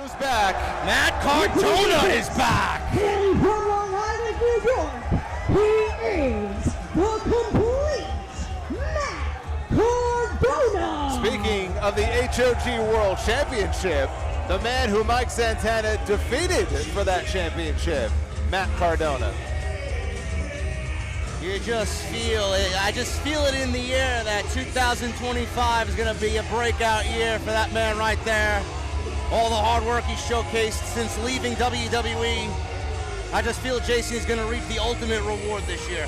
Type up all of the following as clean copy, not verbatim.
who's back? Matt Cardona is back. Hailing from Long Island, New York, he is the complete Matt Cardona. Speaking of the HOG World Championship, the man who Mike Santana defeated for that championship, Matt Cardona. You just feel it. I just feel it in the air that 2025 is going to be a breakout year for that man right there. All the hard work he's showcased since leaving WWE. I just feel Jason is going to reap the ultimate reward this year.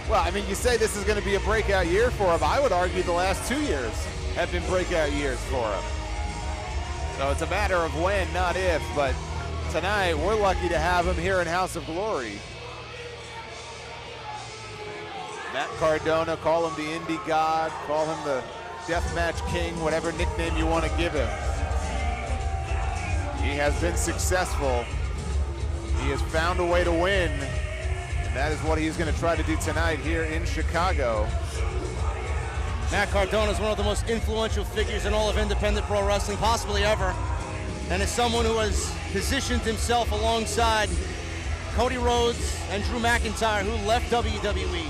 Well, I mean, you say this is going to be a breakout year for him. I would argue the last 2 years have been breakout years for him. So it's a matter of when, not if, but tonight we're lucky to have him here in House of Glory. Matt Cardona, call him the Indie God, call him the Deathmatch King, whatever nickname you want to give him. He has been successful. He has found a way to win, and that is what he's going to try to do tonight here in Chicago. Matt Cardona is one of the most influential figures in all of independent pro wrestling, possibly ever, and is someone who has positioned himself alongside Cody Rhodes and Drew McIntyre, who left WWE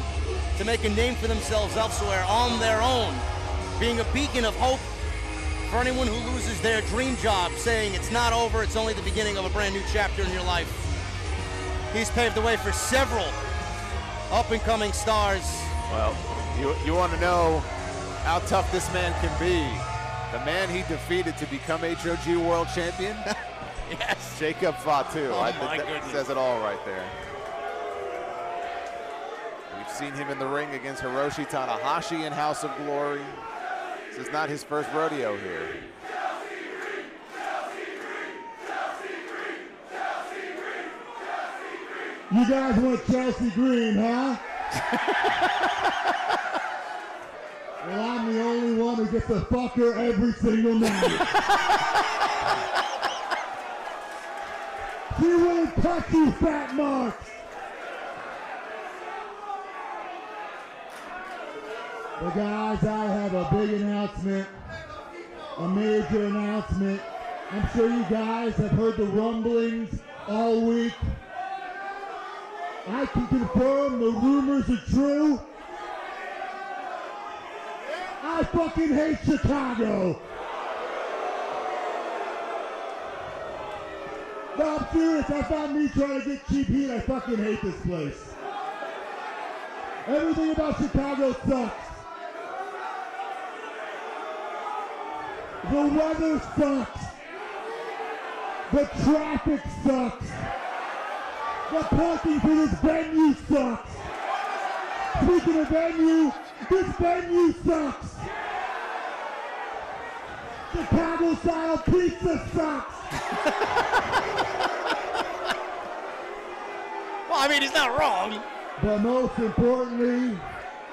to make a name for themselves elsewhere on their own, being a beacon of hope for anyone who loses their dream job, saying it's not over, it's only the beginning of a brand new chapter in your life. He's paved the way for several up-and-coming stars. Well, you want to know how tough this man can be. The man he defeated to become HOG World Champion? Yes. Jacob Fatu. Oh, I think my that goodness. says it all right there. We've seen him in the ring against Hiroshi Tanahashi in House of Glory. This is not his first rodeo here. You guys want Chelsea Green, huh? Well, I'm the only one who gets to fuck her every single night. She won't touch you, fat marks. But guys, I have a big announcement, a major announcement. I'm sure you guys have heard the rumblings all week. I can confirm the rumors are true. I fucking hate Chicago. No, I'm serious. That's not me trying to get cheap heat. I fucking hate this place. Everything about Chicago sucks. The weather sucks. The traffic sucks. The parking for this venue sucks. Speaking of venue, this venue sucks. Chicago style pizza sucks. Well, I mean, he's not wrong. But most importantly,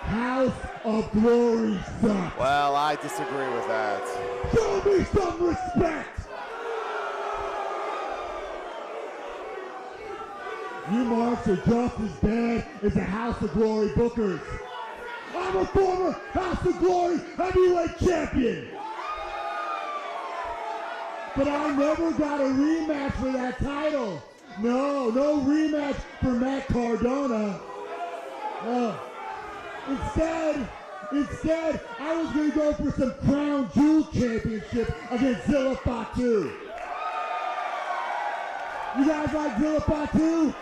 House of Glory sucks. Well, I disagree with that. Show me some respect. You marks are just as bad as the House of Glory bookers. I'm a former House of Glory heavyweight champion. But I never got a rematch for that title. No rematch for Matt Cardona. Instead, I was going to go for some Crown Jewel Championship against Zilla Fatu. You guys like Zilla Fatu?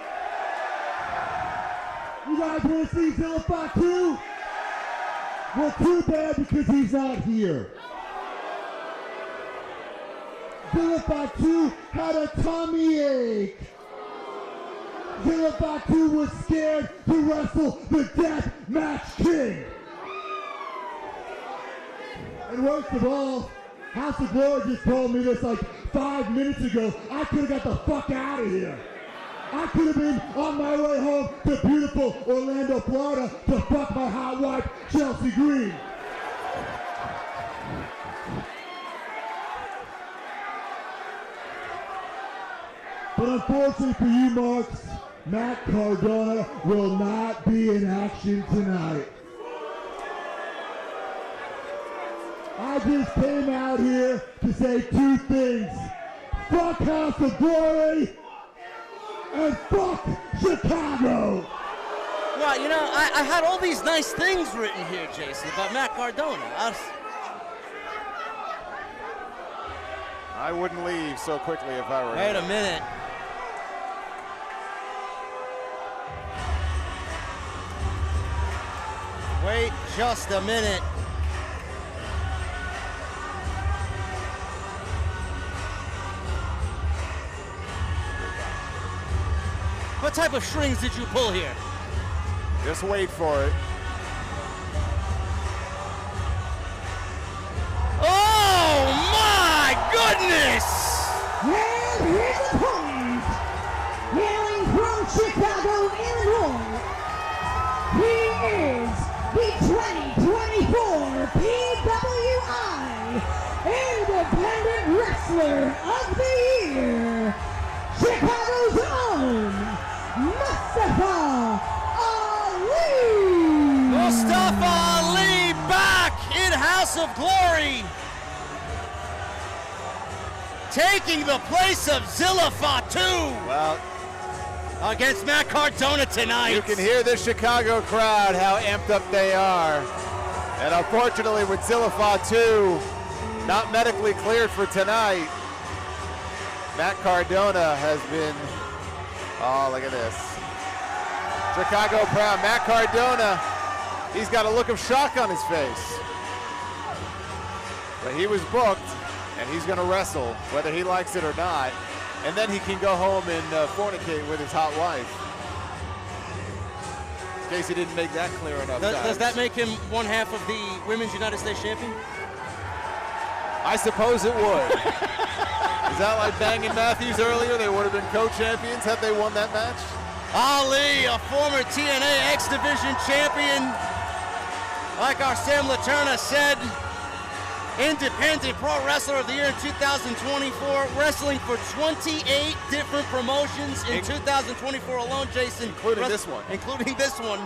You guys want to see Zilla Fatu? Well, too bad because he's not here. Zilla Fatu had a tummy ache. Zilla Fatu was scared to wrestle the Deathmatch King. And worst of all, House of Glory just told me this like 5 minutes ago. I could have got the fuck out of here. I could have been on my way home to beautiful Orlando, Florida to fuck my hot wife, Chelsea Green. But unfortunately for you, Marks, Matt Cardona will not be in action tonight. I just came out here to say two things. fuck House of Glory, and fuck Chicago. Well, you know, I had all these nice things written here, Jason, about Matt Cardona. I wouldn't leave so quickly if I were Wait him. a minute. Wait just a minute. What type of strings did you pull here? Just wait for it. Oh my goodness! And here's the point. Hailing from Chicago, Illinois, he is the 2024 PWI Independent Wrestler of the Year, Chicago's own Mustafa Ali! Mustafa Ali back in House of Glory, taking the place of Zilla Fatu Well, against Matt Cardona tonight. you can hear the Chicago crowd, how amped up they are. And unfortunately with Zilla Fatu not medically cleared for tonight, Matt Cardona has been, oh, look at this. Chicago proud. Matt Cardona, he's got a look of shock on his face. But he was booked, and he's going to wrestle, whether he likes it or not. And then he can go home and fornicate with his hot wife. In case he didn't make that clear enough. Does that make him one half of the Women's United States champion? I suppose it would. Is that like Bayne and Matthews earlier? They would have been co-champions had they won that match? Ali, a former TNA X Division champion. Like our Sam Laterna said, Independent Pro Wrestler of the Year in 2024, wrestling for 28 different promotions in 2024 alone, Jason. Including this one. Including this one.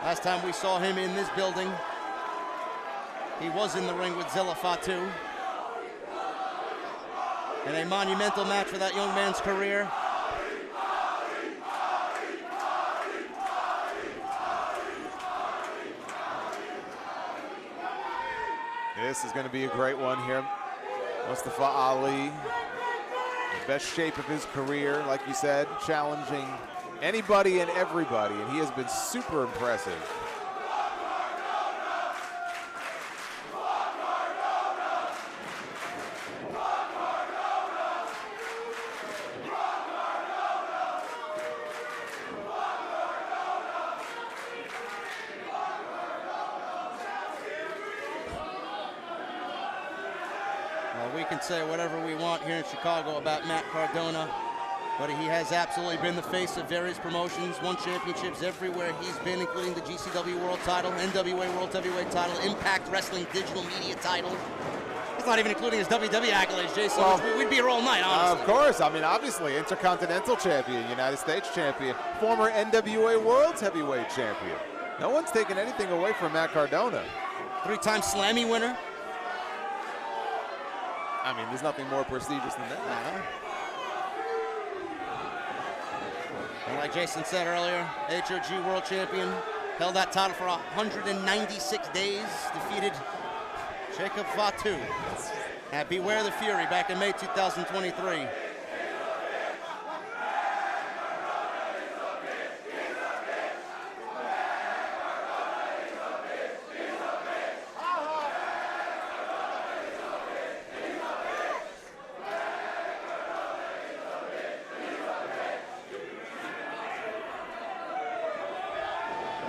Last time we saw him in this building, he was in the ring with Zilla Fatu in a monumental match for that young man's career. This is going to be a great one here. Mustafa Ali, in the best shape of his career, like you said, challenging anybody and everybody, and he has been super impressive. We can say whatever we want here in Chicago about Matt Cardona, but he has absolutely been the face of various promotions, won championships everywhere he's been, including the GCW World title, NWA World Heavyweight title, Impact Wrestling Digital Media title. It's not even including his WWE accolades, Jason. Well, We'd be here all night, honestly. Of course. I mean, obviously, Intercontinental Champion, United States Champion, former NWA World Heavyweight Champion. No one's taking anything away from Matt Cardona. Three-time Slammy winner. I mean, there's nothing more prestigious than that. And like Jason said earlier, HOG World Champion, held that title for 196 days, defeated Jacob Fatu at Beware the Fury back in May 2023.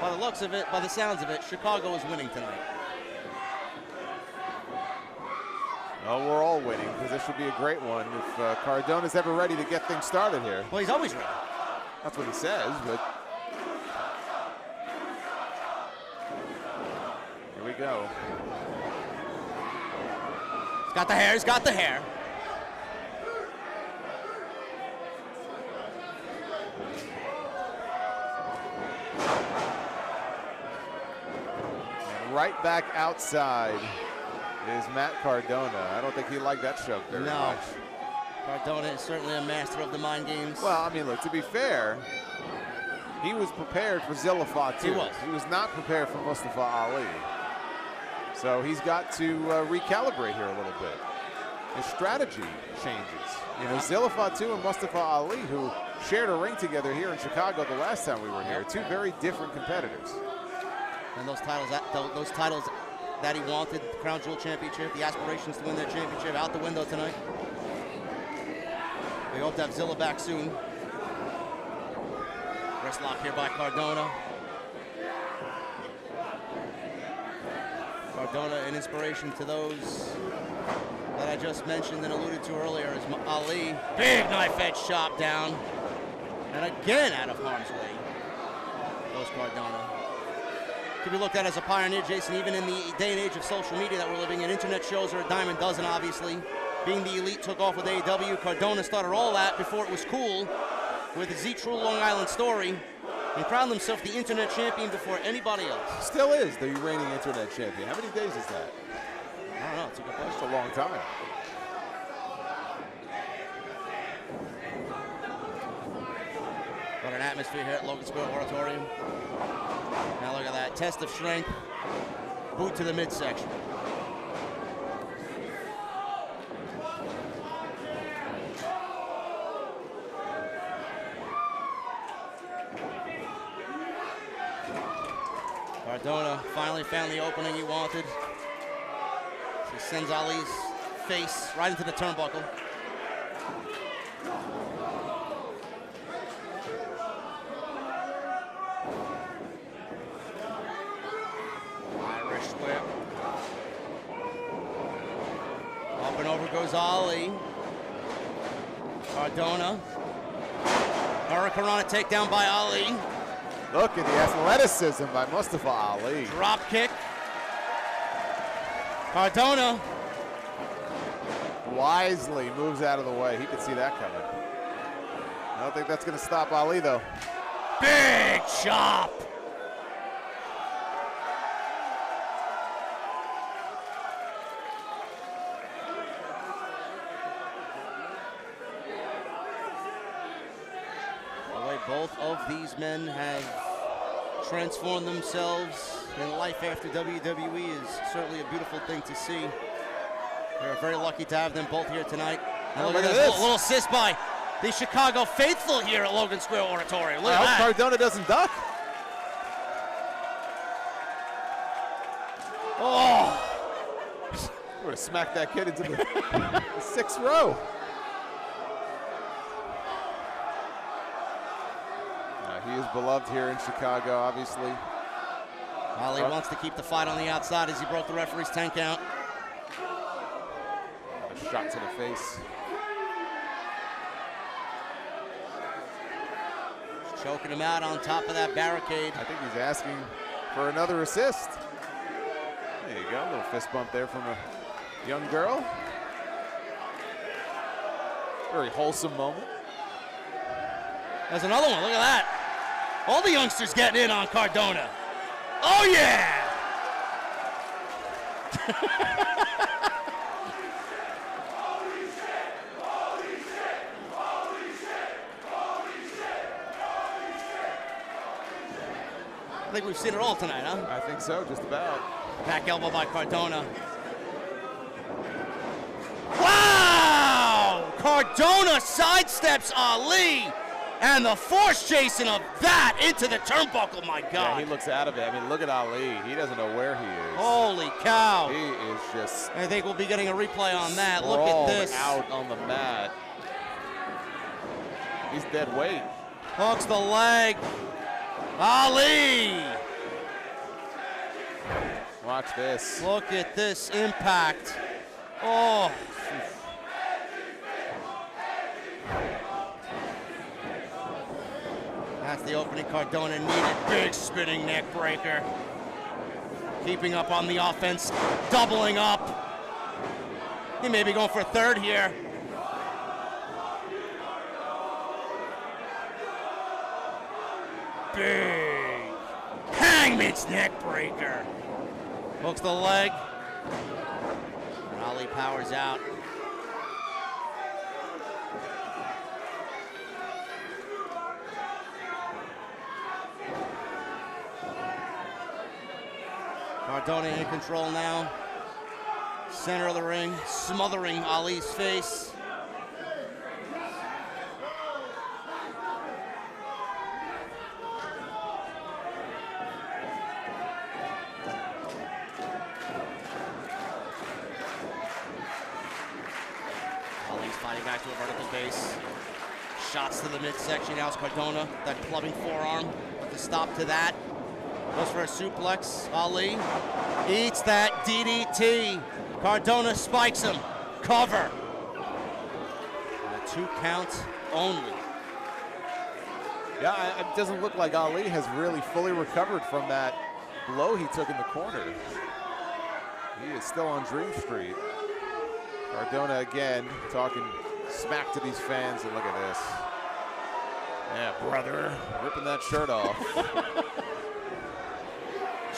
By the looks of it, by the sounds of it, Chicago is winning tonight. Well, we're all winning because this should be a great one if Cardona's ever ready to get things started here. Well, he's always ready. That's what he says, but here we go. He's got the hair, he's got the hair. right back outside is Matt Cardona. I don't think he liked that shove very much. Cardona is certainly a master of the mind games. Well, I mean, look, to be fair, he was prepared for Zilla Fatu. He was not prepared for Mustafa Ali. So he's got to recalibrate here a little bit. His strategy changes. You know, Zilla Fatu and Mustafa Ali, who shared a ring together here in Chicago the last time we were here, two very different competitors. And those titles that he wanted, the Crown Jewel Championship, the aspirations to win that championship, out the window tonight. We hope to have Zilla back soon. Wrist lock here by Cardona. Cardona, an inspiration to those that I just mentioned and alluded to earlier, is Ali. Big knife edge chop down. And again out of harm's way. Goes Cardona. Could be looked at as a pioneer, Jason, even in the day and age of social media that we're living in. Internet shows are a dime a dozen, obviously. Being the elite took off with AEW. Cardona started all that before it was cool with the Z-True Long Island story and crowned himself the internet champion before anybody else. Still is the reigning internet champion. How many days is that? I don't know. It's a good question. That's a long time. What an atmosphere here at Logan Square Auditorium. Now look at that. Test of strength. Boot to the midsection. Cardona finally found the opening he wanted. He sends Ali's face right into the turnbuckle. Irish whip. Up and over goes Ali. Cardona. Hurricanrana takedown by Ali. Look at the athleticism by Mustafa Ali. Drop kick. Cardona wisely moves out of the way. He could see that coming. I don't think that's going to stop Ali, though. Big chop. The way both of these men have transformed themselves in life after WWE is certainly a beautiful thing to see. We're very lucky to have them both here tonight. And look at this little assist by the Chicago faithful here at Logan Square Auditorium. Look at that. I hope Cardona doesn't duck. Oh! We're going to smack that kid into the sixth row. He is beloved here in Chicago, obviously. Ali wants to keep the fight on the outside as he broke the referee's 10 count. A shot to the face. Just choking him out on top of that barricade. I think he's asking for another assist. There you go, a little fist bump there from a young girl. Very wholesome moment. There's another one, look at that. All the youngsters getting in on Cardona. Oh yeah! I think we've seen it all tonight, huh? I think so, just about. Back elbow by Cardona. Wow! Cardona sidesteps Ali. And the force chasing of that into the turnbuckle, my God. Yeah, he looks out of it. I mean, look at Ali. He doesn't know where he is. Holy cow. He is just... I think we'll be getting a replay on that. Look at this. Out on the mat. He's dead weight. Hooks the leg. Ali. Watch this. Look at this impact. Oh. That's the opening Cardona needed. Big spinning neck breaker. Keeping up on the offense, doubling up. He may be going for a third here. Big Hangman's neck breaker. Hooks the leg. And Ali powers out. Cardona in control now. Center of the ring, smothering Ali's face. Ali's fighting back to a vertical base. Shots to the midsection. Now it's Cardona, that clubbing forearm. With the stop to that. Goes for a suplex. Ali eats that DDT. Cardona spikes him. Cover. And a 2 count only. Yeah, it doesn't look like Ali has really fully recovered from that blow he took in the corner. He is still on Dream Street. Cardona again talking smack to these fans, and look at this. Yeah, brother, ripping that shirt off.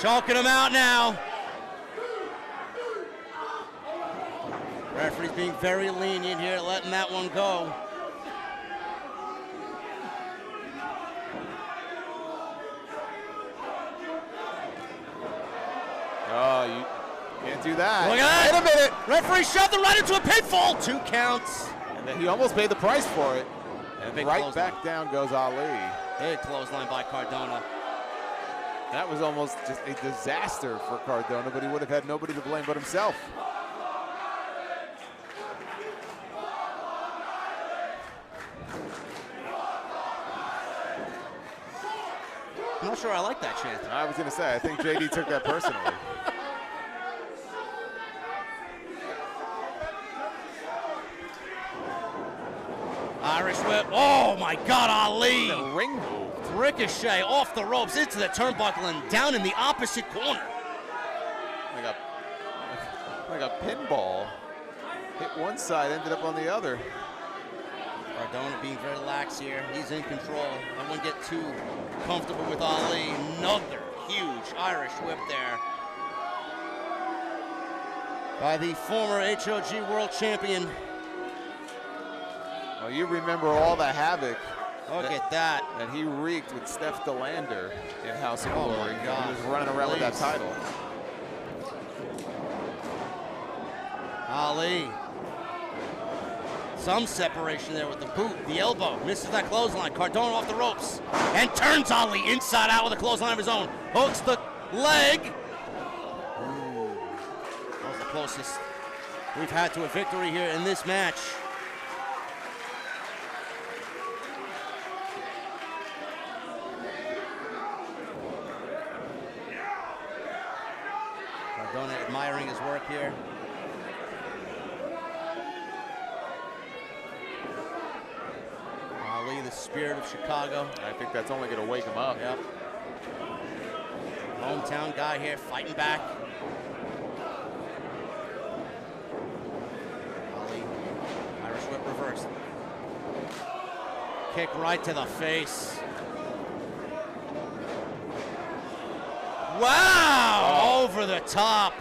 Choking him out now. Referee's being very lenient here, letting that one go. Oh, you can't do that. Look at that. Wait a minute. Referee shoved him right into a pitfall. 2 counts. And then he almost paid the price for it. And Big right back down goes Ali. Big clothesline by Cardona. That was almost just a disaster for Cardona, but he would have had nobody to blame but himself. I'm not sure I like that chant. I was going to say, I think JD took that personally. Irish whip. Oh my God, Ali. The ring move. Ricochet off the ropes into the turnbuckle and down in the opposite corner. Like a pinball. Hit one side, ended up on the other. Cardona being very lax here. He's in control. I wouldn't get too comfortable with Ali. Another huge Irish whip there by the former HOG World Champion. Well, you remember all the havoc. Look at that. And he wreaked with Steph DeLander in House of Oh Glory. my God. He was running around with that title. Ali. Some separation there with the boot, the elbow. Misses that clothesline. Cardona off the ropes. And turns Ali inside out with a clothesline of his own. Hooks the leg. Ooh. That was the closest we've had to a victory here in this match. Cardona admiring his work here. Ali, the spirit of Chicago. I think that's only going to wake him up. Yep. Hometown guy here fighting back. Ali, Irish whip reversed. Kick right to the face. Wow! Oh. Over the top.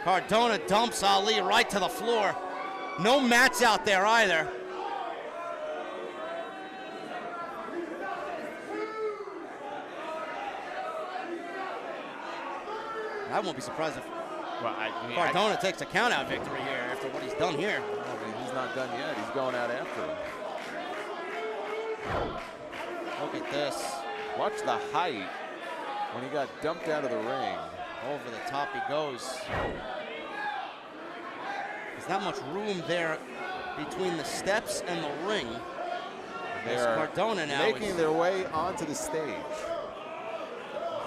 Cardona dumps Ali right to the floor. No mats out there either. I won't be surprised if Cardona takes a count-out victory here after what he's done here. I mean, he's not done yet. He's going out after him. Look at this. Watch the height when he got dumped out of the ring. Over the top he goes. There's not much room there between the steps and the ring. They're Cardona now making their way onto the stage.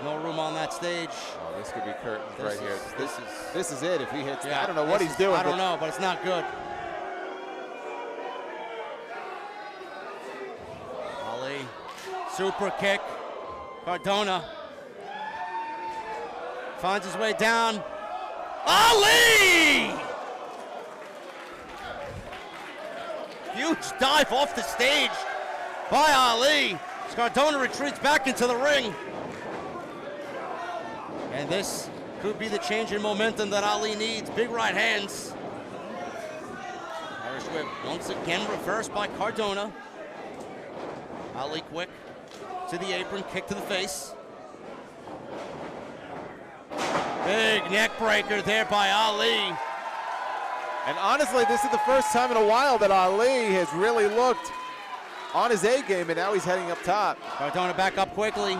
No room on that stage. Oh, this could be curtains right here. This is it if he hits. Yeah, I don't know what he's doing. I don't know, but it's not good. Ali, super kick. Cardona finds his way down. Ali! Huge dive off the stage by Ali. Cardona retreats back into the ring. And this could be the change in momentum that Ali needs. Big right hands. Irish whip once again reversed by Cardona. Ali quick to the apron, kick to the face. Big neck breaker there by Ali. And honestly, this is the first time in a while that Ali has really looked on his A game, and now he's heading up top. Cardona back up quickly.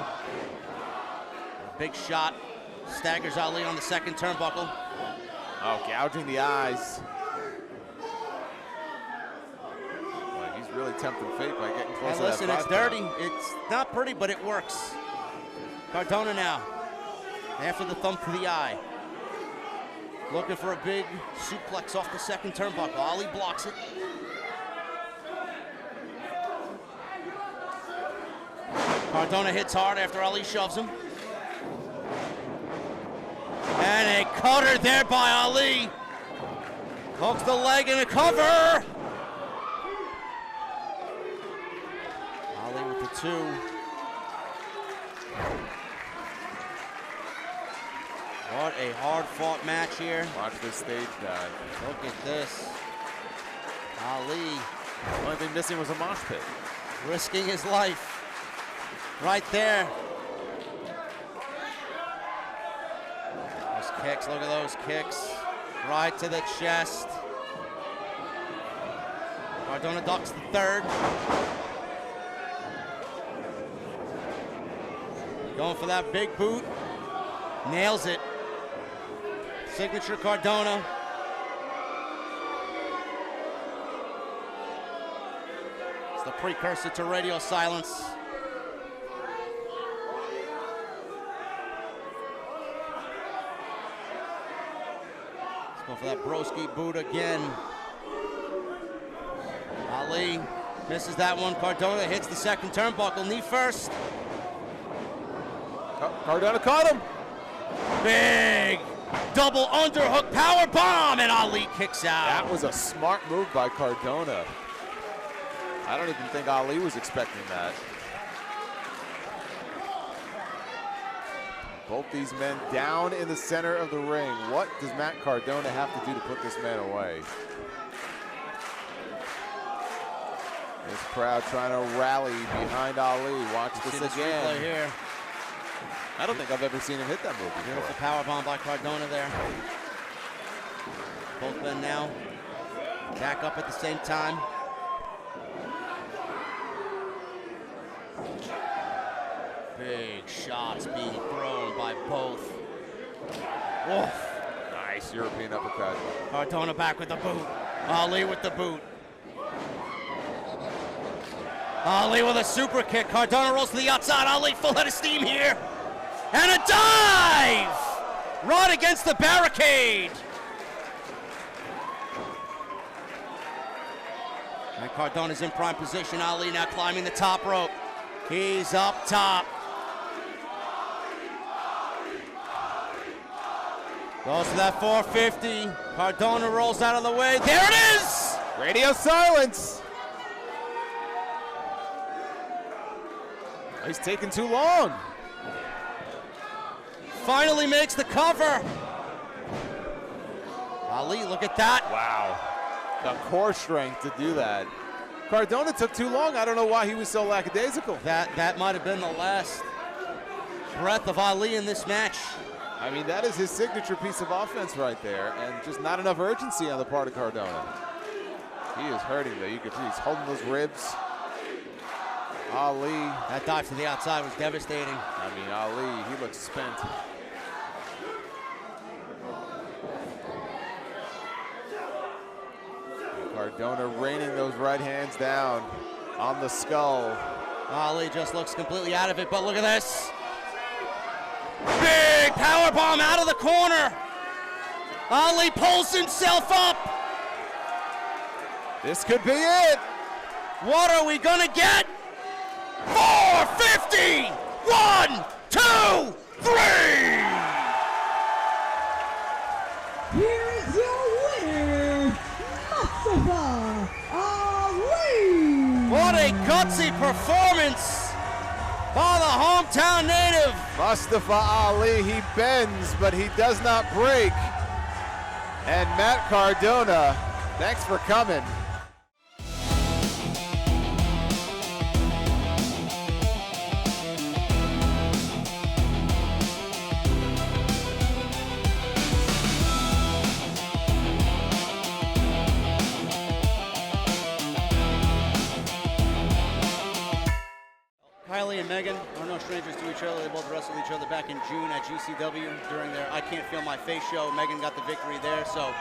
Big shot. Staggers Ali on the second turnbuckle. Oh, gouging the eyes. Boy, he's really tempting fate by getting close to that. Listen, it's dirty. It's not pretty, but it works. Cardona now. After the thumb to the eye. Looking for a big suplex off the second turnbuckle. Ali blocks it. Cardona hits hard after Ali shoves him. And a cutter there by Ali. Hooks the leg in a cover. Ali with the 2. What a hard-fought match here. Watch this stage dive. Look at this. Ali. The only thing missing was a mosh pit. Risking his life. Right there. Those kicks, look at those kicks. Right to the chest. Cardona ducks the third. Going for that big boot. Nails it. Signature Cardona. It's the precursor to radio silence. Let's go for that broski boot again. Ali misses that one. Cardona hits the second turnbuckle. Knee first. Cardona caught him. Big double underhook power bomb, and Ali kicks out. That was a smart move by Cardona. I don't even think Ali was expecting that. Both these men down in the center of the ring. What does Matt Cardona have to do to put this man away? This crowd trying to rally behind Ali. Watch this again. Here. I don't think I've ever seen him hit that move before. Beautiful power bomb by Cardona there. Both men now back up at the same time. Big shots being thrown by both. Woof. Nice European uppercut. Cardona back with the boot. Ali with the boot. Ali with a super kick. Cardona rolls to the outside. Ali full head of steam here. And a dive! Right against the barricade. And Cardona's in prime position. Ali now climbing the top rope. He's up top. Goes to that 450. Cardona rolls out of the way. There it is! Radio silence. He's taking too long. Finally makes the cover. Ali, look at that. Wow. The core strength to do that. Cardona took too long. I don't know why he was so lackadaisical. That might have been the last breath of Ali in this match. I mean, that is his signature piece of offense right there, and just not enough urgency on the part of Cardona. He is hurting, though. You can see he's holding those ribs. Ali. That dive to the outside was devastating. I mean, Ali, he looks spent. Cardona raining those right hands down on the skull. Ali just looks completely out of it, but look at this. Big power bomb out of the corner. Ali pulls himself up. This could be it. What are we gonna get? 450! 1, 2, 3! Here is your winner, Mustafa Ali! What a gutsy performance Oh, the hometown native. Mustafa Ali, he bends, but he does not break. And Matt Cardona, thanks for coming. Kylie and Megan are no strangers to each other. They both wrestled each other back in June at GCW during their I Can't Feel My Face show. Megan got the victory there. So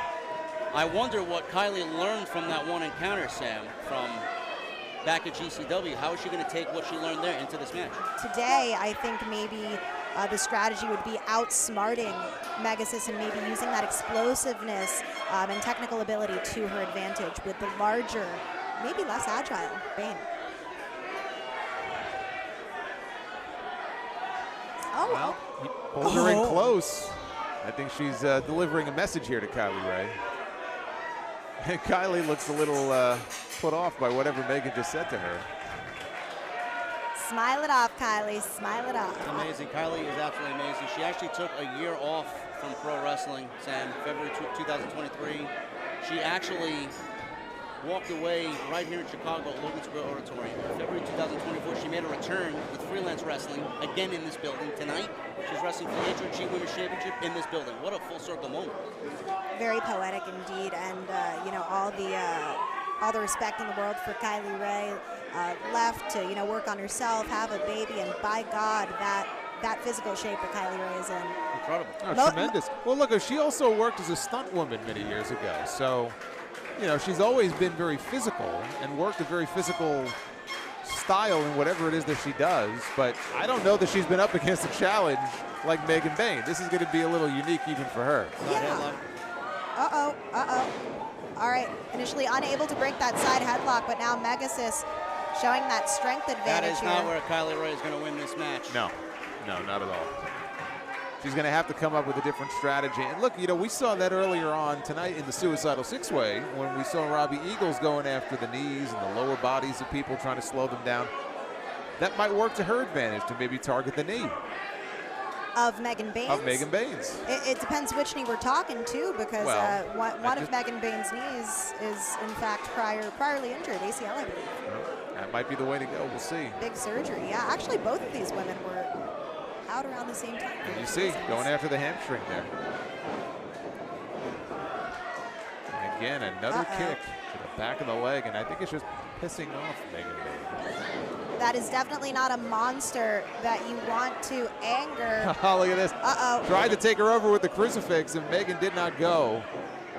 I wonder what Kylie learned from that one encounter, Sam, from back at GCW. How is she going to take what she learned there into this match? Today, I think maybe the strategy would be outsmarting Megasis and maybe using that explosiveness and technical ability to her advantage with the larger, maybe less agile Bayne. Well, he pulled her in close. I think she's delivering a message here to Kylie Ray. And Kylie looks a little put off by whatever Megan just said to her. Smile it off, Kylie. Smile it off. It's amazing. Kylie is absolutely amazing. She actually took a year off from pro wrestling, Sam, February 2023. She actually walked away right here in Chicago at Logan Square Auditorium. In February 2024, she made a return with freelance wrestling, again in this building. Tonight, she's wrestling for the HOG Women's Championship in this building. What a full circle moment. Very poetic indeed, and you know, all the respect in the world for Kylie Ray. Left to work on herself, have a baby, and by God, that physical shape that Kylie Ray is in. Incredible. Oh, tremendous. Well, look, she also worked as a stunt woman many years ago, so she's always been very physical and worked a very physical style in whatever it is that she does, but I don't know that she's been up against a challenge like Megan Bayne. This is going to be a little unique even for her. Yeah. Uh-oh. All right, initially unable to break that side headlock, but now Megasis showing that strength advantage. That is not here. where Kylie Ray is going to win this match. No, not at all. She's going to have to come up with a different strategy. And look, we saw that earlier on tonight in the Suicidal Six-Way when we saw Robbie Eagles going after the knees and the lower bodies of people trying to slow them down. That might work to her advantage to maybe target the knee. Of Megan Bayne's? Of Megan Bayne's. It depends which knee we're talking to, because one of Megan Bayne's knees is, in fact, priorly injured, ACL, I believe. That might be the way to go. We'll see. Big surgery. Yeah, actually, both of these women were out around the same time. You see, going after the hamstring there. And again, another kick to the back of the leg, and I think it's just pissing off Megan Bayne. That is definitely not a monster that you want to anger. Oh, look at this. Tried to take her over with the crucifix, and Megan did not go.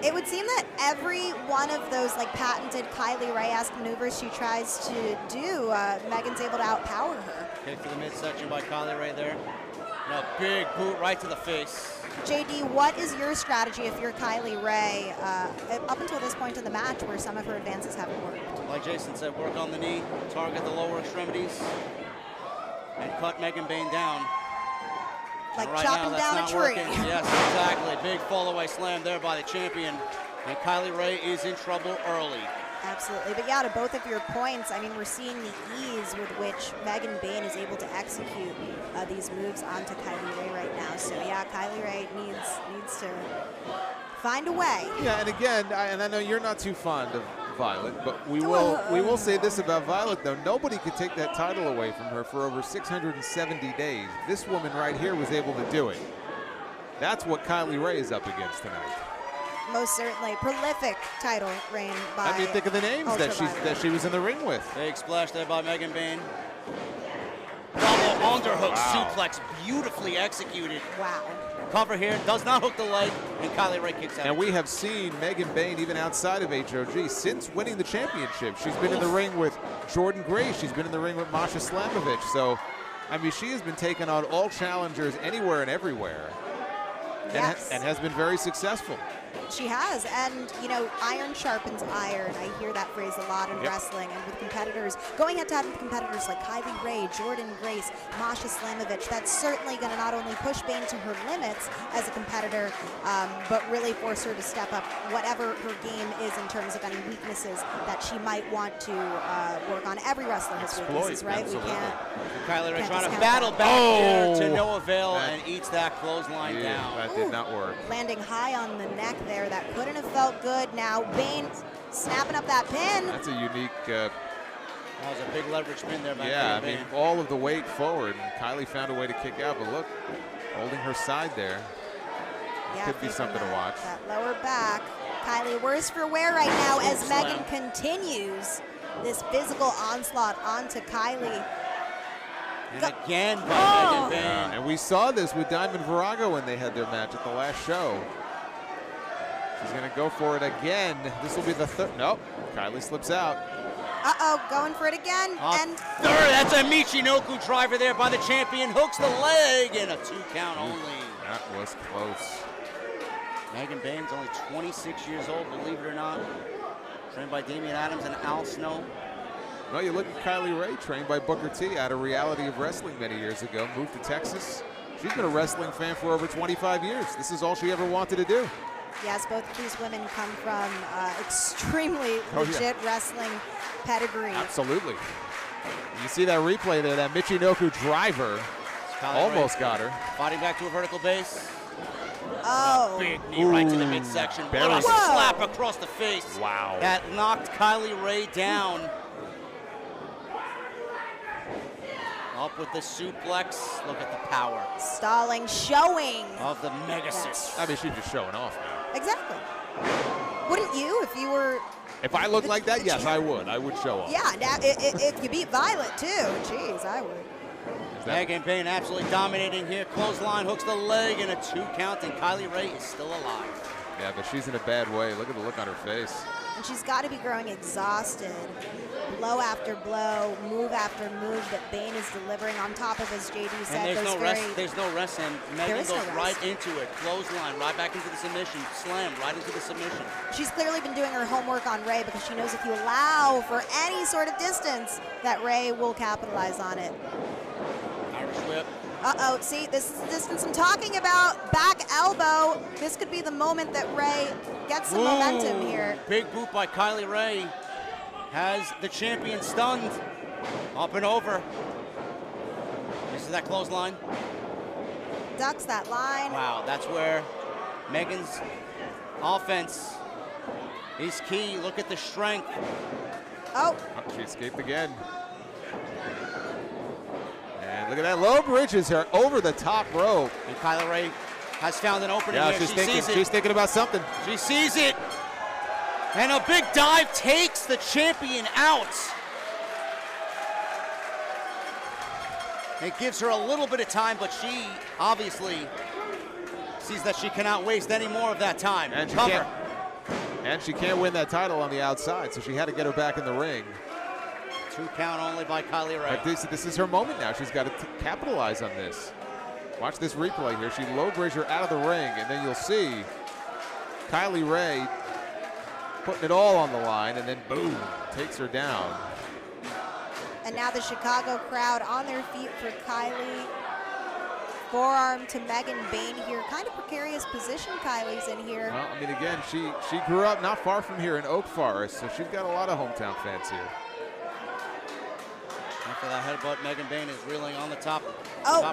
It would seem that every one of those patented Kylie Ray-esque maneuvers she tries to do, Megan's able to outpower her. Kick to the midsection by Kylie Ray there. And a big boot right to the face. JD, what is your strategy if you're Kylie Ray up until this point in the match where some of her advances haven't worked? Like Jason said, work on the knee, target the lower extremities, and cut Megan Bayne down. Like right chopping now, down a tree. Yes, exactly. Big fall-away slam there by the champion. And Kylie Ray is in trouble early. Absolutely. But yeah, to both of your points, I mean, we're seeing the ease with which Megan Bayne is able to execute these moves onto Kylie Ray right now. So yeah, Kylie Ray needs to find a way. Yeah, and again, I know you're not too fond of Violet, but we will say this about Violet, though. Nobody could take that title away from her for over 670 days. This woman right here was able to do it. That's what Kylie Ray is up against tonight. Most certainly. Prolific title reign by I mean, think of the names that she was in the ring with. Big splash there by Megan Bayne. Double underhook suplex, beautifully executed. Wow. Cover here, does not hook the leg, and Kylie Ray kicks out. And we have seen Megan Bayne even outside of HOG since winning the championship. She's been in the ring with Jordan Grace. She's been in the ring with Masha Slamovich. So, I mean, she has been taking on all challengers anywhere and everywhere. Yes. And has been very successful. She has, and you know, iron sharpens iron. I hear that phrase a lot in wrestling, and with competitors, going head-to-head with competitors like Kylie Ray, Jordan Grace, Masha Slamovich, that's certainly going to not only push Bayne to her limits as a competitor, but really force her to step up whatever her game is in terms of any weaknesses that she might want to work on. Every wrestler has weaknesses, right? Absolutely. We can't. Kylie Ray trying to discount battle that. back here to no avail and eats that clothesline down. That did not work. Landing high on the neck there, that couldn't have felt good. Now Bayne snapping up that pin. That's a unique. That was a big leverage pin there by Yeah, I Bayne. mean, all of the weight forward, and Kylie found a way to kick out. But look, holding her side there. Yeah, Could be something to watch. That lower back. Kylie worse for wear right now as Slam. Megan continues this physical onslaught onto Kylie. And again by Megan Bayne. And we saw this with Diamond Virago when they had their match at the last show. She's going to go for it again. This will be the third. Nope. Kylie slips out. Uh-oh, going for it again. And Third, that's a Michinoku driver there by the champion. Hooks the leg and a 2 count only. That was close. Megan Bayne's only 26 years old, believe it or not. Trained by Damian Adams and Al Snow. Well, you look at Kylie Ray, trained by Booker T out of Reality of Wrestling many years ago, moved to Texas. She's been a wrestling fan for over 25 years. This is all she ever wanted to do. yes, both of these women come from extremely legit wrestling pedigree. Absolutely. You see that replay there, that Michinoku driver almost got her. Fighting back to a vertical base. Oh. Big knee right to the midsection. What a slap across the face. Wow. That knocked Kylie Ray down. Up with the suplex. Look at the power Stalling, showing. of the Megasis. I mean, she's just showing off now. Exactly. Wouldn't you if you were? If I looked like that, yes, I would. I would show off. Yeah, now, if you beat Violet too, jeez, I would. Megan Bayne absolutely dominating here. Clothesline hooks the leg and a 2 count, and Kylie Ray is still alive. Yeah, but she's in a bad way. Look at the look on her face. And she's got to be growing exhausted. Blow after blow, move after move that Bayne is delivering on top of, as JD said. And there's no very, rest. There's no rest, and Megan is goes no right rest. into it. Clothesline, right back into the submission. Slam, right into the submission. She's clearly been doing her homework on Ray because she knows if you allow for any sort of distance, that Ray will capitalize on it. Irish whip. Uh-oh, see, this is the distance I'm talking about. Back elbow. This could be the moment that Ray gets some momentum here. Big boot by Kylie Ray has the champion stunned. Up and over. This is that clothesline. Ducks that line. Wow, that's where Megan's offense is key. Look at the strength. Oh, She escaped again. And look at that low bridges her over the top rope. And Kylie Ray has found an opening Yeah, here. she's She thinking. sees it. She's thinking about something. She sees it. And a big dive takes the champion out. It gives her a little bit of time, but she obviously sees that she cannot waste any more of that time. And she Cover. she can't win that title on the outside, so she had to get her back in the ring. 2 count only by Kylie Ray. But this is her moment now. She's got to capitalize on this. Watch this replay here. She low bridge her out of the ring, and then you'll see Kylie Ray putting it all on the line, and then boom, takes her down. and now the Chicago crowd on their feet for Kylie. Forearm to Megan Bayne here. Kind of precarious position Kylie's in here. Well, I mean, again, she grew up not far from here in Oak Forest, so she's got a lot of hometown fans here. After that headbutt, Megan Bayne is reeling on the top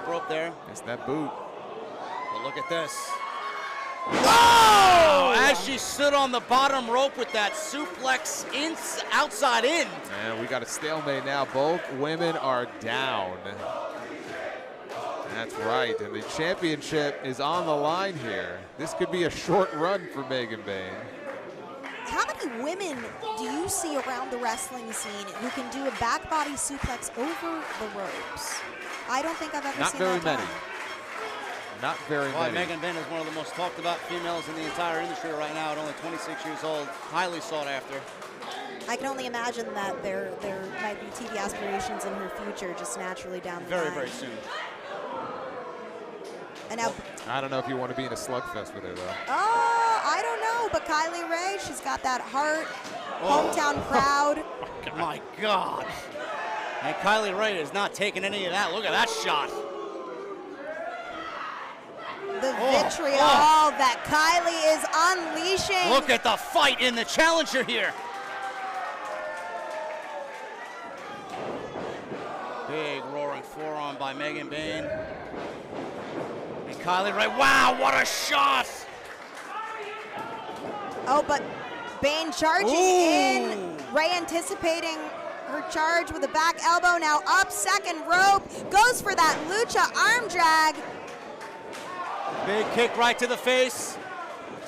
rope there. It's that boot. But look at this. Oh! As she stood on the bottom rope with that suplex outside in. And we got a stalemate now. Both women are down. That's right, and the championship is on the line here. This could be a short run for Megan Bayne. How many women do you see around the wrestling scene who can do a back body suplex over the ropes? I don't think I've ever Not seen very that many. done. Not very Well, many. Megan Bayne is one of the most talked about females in the entire industry right now at only 26 years old. Highly sought after. I can only imagine that there might be TV aspirations in her future just naturally down the Very, line. very soon. And now, I don't know if you want to be in a slugfest with her, though. oh, I don't know. but Kylie Ray, she's got that heart, hometown crowd. Oh, my God. And Kylie Ray is not taking any of that. Look at that shot. The vitriol that Kylie is unleashing. Look at the fight in the challenger here. Big roaring forearm by Megan Bayne. And Kylie Ray, wow, what a shot! Oh, but Bayne charging in. Ray anticipating her charge with a back elbow. Now up, second rope. Goes for that lucha arm drag. Big kick right to the face.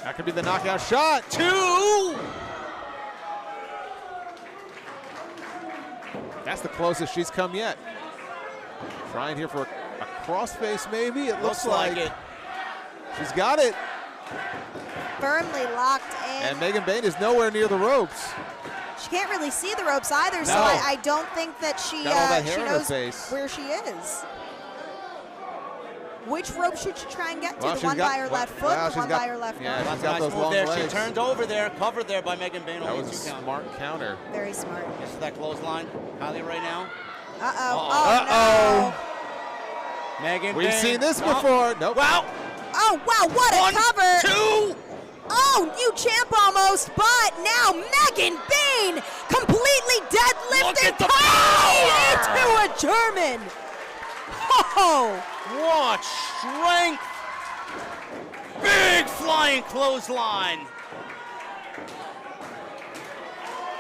That could be the knockout shot. 2! That's the closest she's come yet. Trying here for a crossface maybe. It looks like it. She's got it. Firmly locked in. And Megan Bayne is nowhere near the ropes. She can't really see the ropes either, so No. I don't think that she Got all that hair she in her knows face. where she is. Which rope should she try and get to? Well, the she's one got- by her left foot, well, the she's one got- by her left yeah, arm. she's That's a got nice those move long there. legs. She turned over there, covered there by Megan Bayne. That Only was a 2 count. smart counter. Very smart. Gets to that clothesline. Kylie Ray now. Uh-oh. Uh-oh. Oh, Megan We've Bayne. seen this Nope. before. Nope. Wow. no. Oh, wow, what a 1, cover. 2. Oh, new champ almost, but now Megan Bayne completely Look deadlifting at the Kylie power. into a German. Oh, What strength. Big flying clothesline.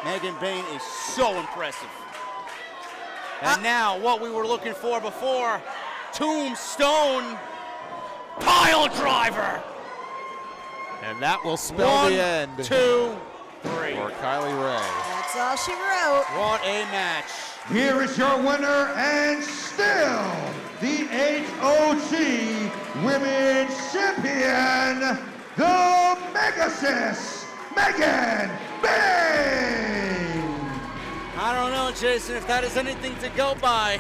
Megan Bayne is so impressive. And now what we were looking for before, tombstone pile driver. And that will spell 1, the end 2, 3. for Kylie Ray. that's all she wrote. What a match. Here is your winner and still the HOG Women's Champion, the Megasis, Megan Bayne. I don't know, Jason, if that is anything to go by.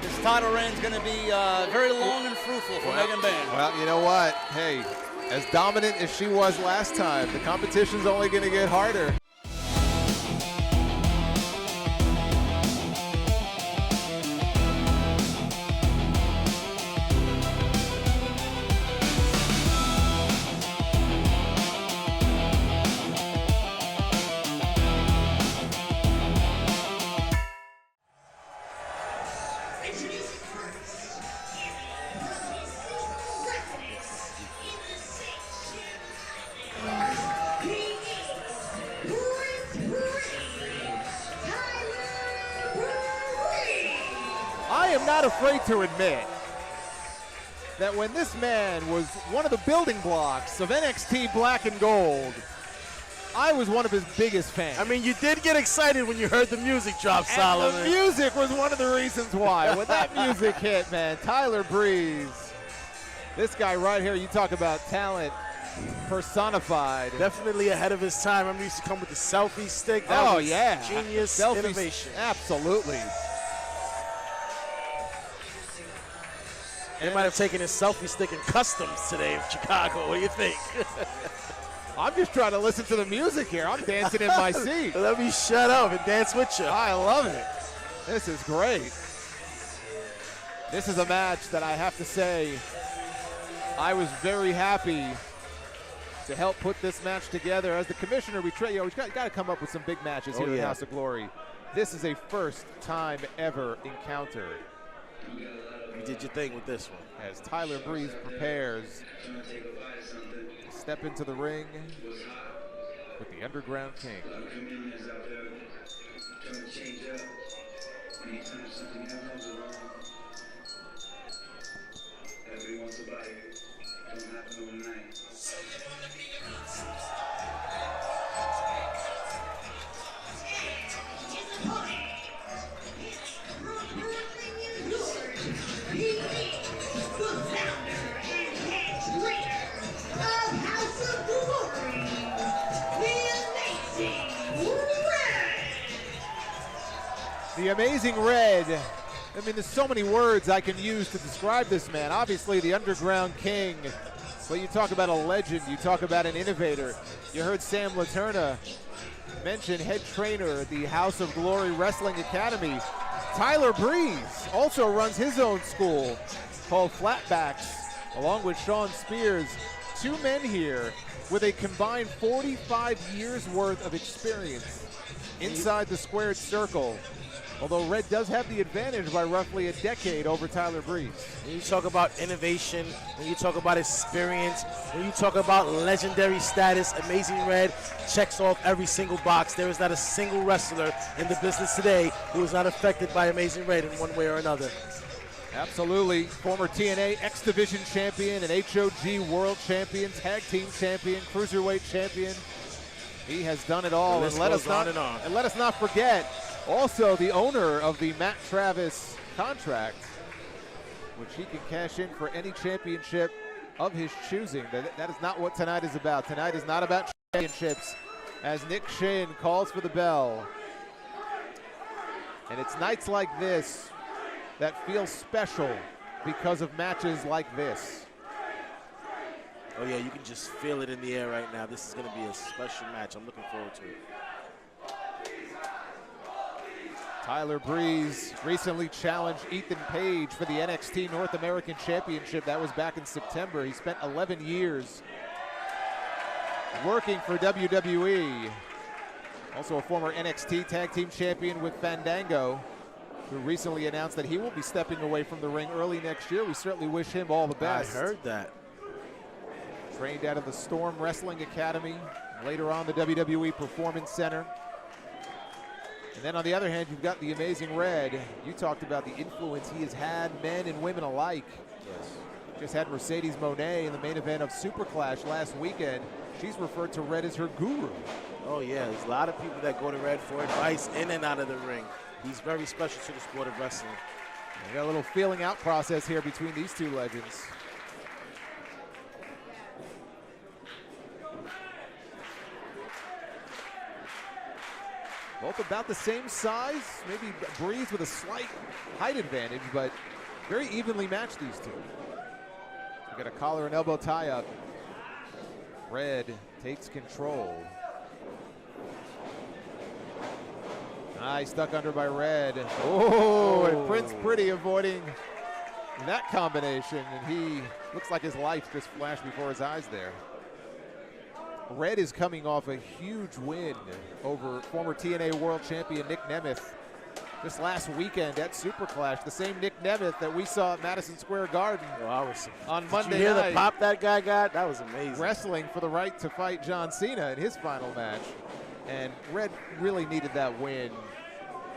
This title reign's going to be very long and fruitful for Megan Bayne. Well, you know what? Hey, as dominant as she was last time, the competition's only going to get harder. I am not afraid to admit that when this man was one of the building blocks of NXT Black and Gold, I was one of his biggest fans. I mean, you did get excited when you heard the music drop, and Solomon. the music was one of the reasons why. When that music hit, man, Tyler Breeze, this guy right here, you talk about talent personified. Definitely ahead of his time. I remember he used to come with the selfie stick. That was yeah. Genius Selfies, innovation. Absolutely. They might have taken his selfie stick in customs today in Chicago. What do you think? I'm just trying to listen to the music here. I'm dancing in my seat. Let me shut up and dance with you. I love it. This is great. This is a match that I have to say I was very happy to help put this match together. As the commissioner, we've got to come up with some big matches here in House of Glory. This is a first time ever encounter. You did your thing with this one. As Tyler Breeze prepares to step into the ring with the Underground King. The Amazing Red. I mean, there's so many words I can use to describe this man. Obviously, the Underground King Well, you talk about a legend, you talk about an innovator. You heard Sam Laterna mention head trainer at the House of Glory Wrestling Academy. Tyler Breeze also runs his own school called Flatbacks, along with Sean Spears. Two men here with a combined 45 years worth of experience inside the squared circle. Although Red does have the advantage by roughly a decade over Tyler Breeze. When you talk about innovation, when you talk about experience, when you talk about legendary status, Amazing Red checks off every single box. There is not a single wrestler in the business today who is not affected by Amazing Red in one way or another. Absolutely. Former TNA X Division champion and HOG World champion, tag team champion, cruiserweight champion. He has done it all. And let us not forget, also the owner of the Matt Travis contract, which he can cash in for any championship of his choosing. That is not what tonight is about. Tonight is not about championships, as Nick Shin calls for the bell. And it's nights like this that feel special because of matches like this. Oh yeah, you can just feel it in the air right now. This is going to be a special match. I'm looking forward to it. Tyler Breeze recently challenged Ethan Page for the NXT North American Championship. That was back in September. He spent 11 years working for WWE. Also a former NXT Tag Team Champion with Fandango, who recently announced that he will be stepping away from the ring early next year. We certainly wish him all the best. I heard that. Trained out of the Storm Wrestling Academy, later on the WWE Performance Center. And then on the other hand, you've got the Amazing Red. You talked about the influence he has had, men and women alike. Yes. Just had Mercedes Moné in the main event of Super Clash last weekend. She's referred to Red as her guru. Oh yeah, there's a lot of people that go to Red for advice in and out of the ring. He's very special to the sport of wrestling. We got a little feeling out process here between these two legends. Both about the same size, maybe Breeze with a slight height advantage, but very evenly matched, these two. We got a collar and elbow tie up. Red takes control. Nice, stuck under by Red. Oh, and Prince Pretty avoiding that combination, and he looks like his life just flashed before his eyes there. Red is coming off a huge win over former TNA World Champion Nick Nemeth just last weekend at Super Clash. The same Nick Nemeth that we saw at Madison Square Garden on Monday night. Did you hear the pop that guy got? That was amazing. Wrestling for the right to fight John Cena in his final match. And Red really needed that win,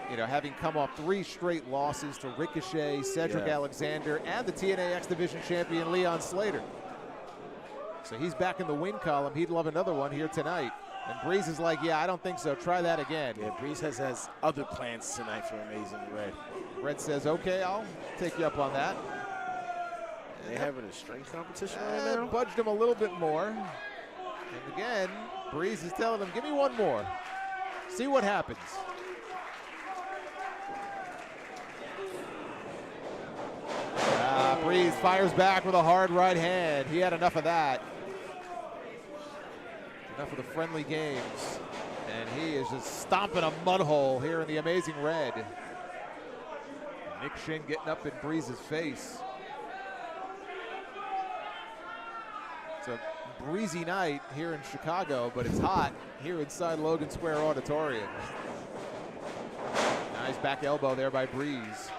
you know, having come off 3 straight losses to Ricochet, Cedric Alexander, and the TNA X Division champion Leon Slater. So he's back in the win column. He'd love another one here tonight. And Breeze is like, yeah, I don't think so. Try that again. Yeah, Breeze has other plans tonight for Amazing Red. Red says, okay, I'll take you up on that. They having a strength competition right now? Budged him a little bit more. And again, Breeze is telling him, give me one more. See what happens. Breeze fires back with a hard right hand. He had enough of that. Enough of the friendly games. And he is just stomping a mud hole here in the Amazing Red. Nick Shin getting up in Breeze's face. It's a breezy night here in Chicago, but it's hot here inside Logan Square Auditorium. Nice back elbow there by Breeze.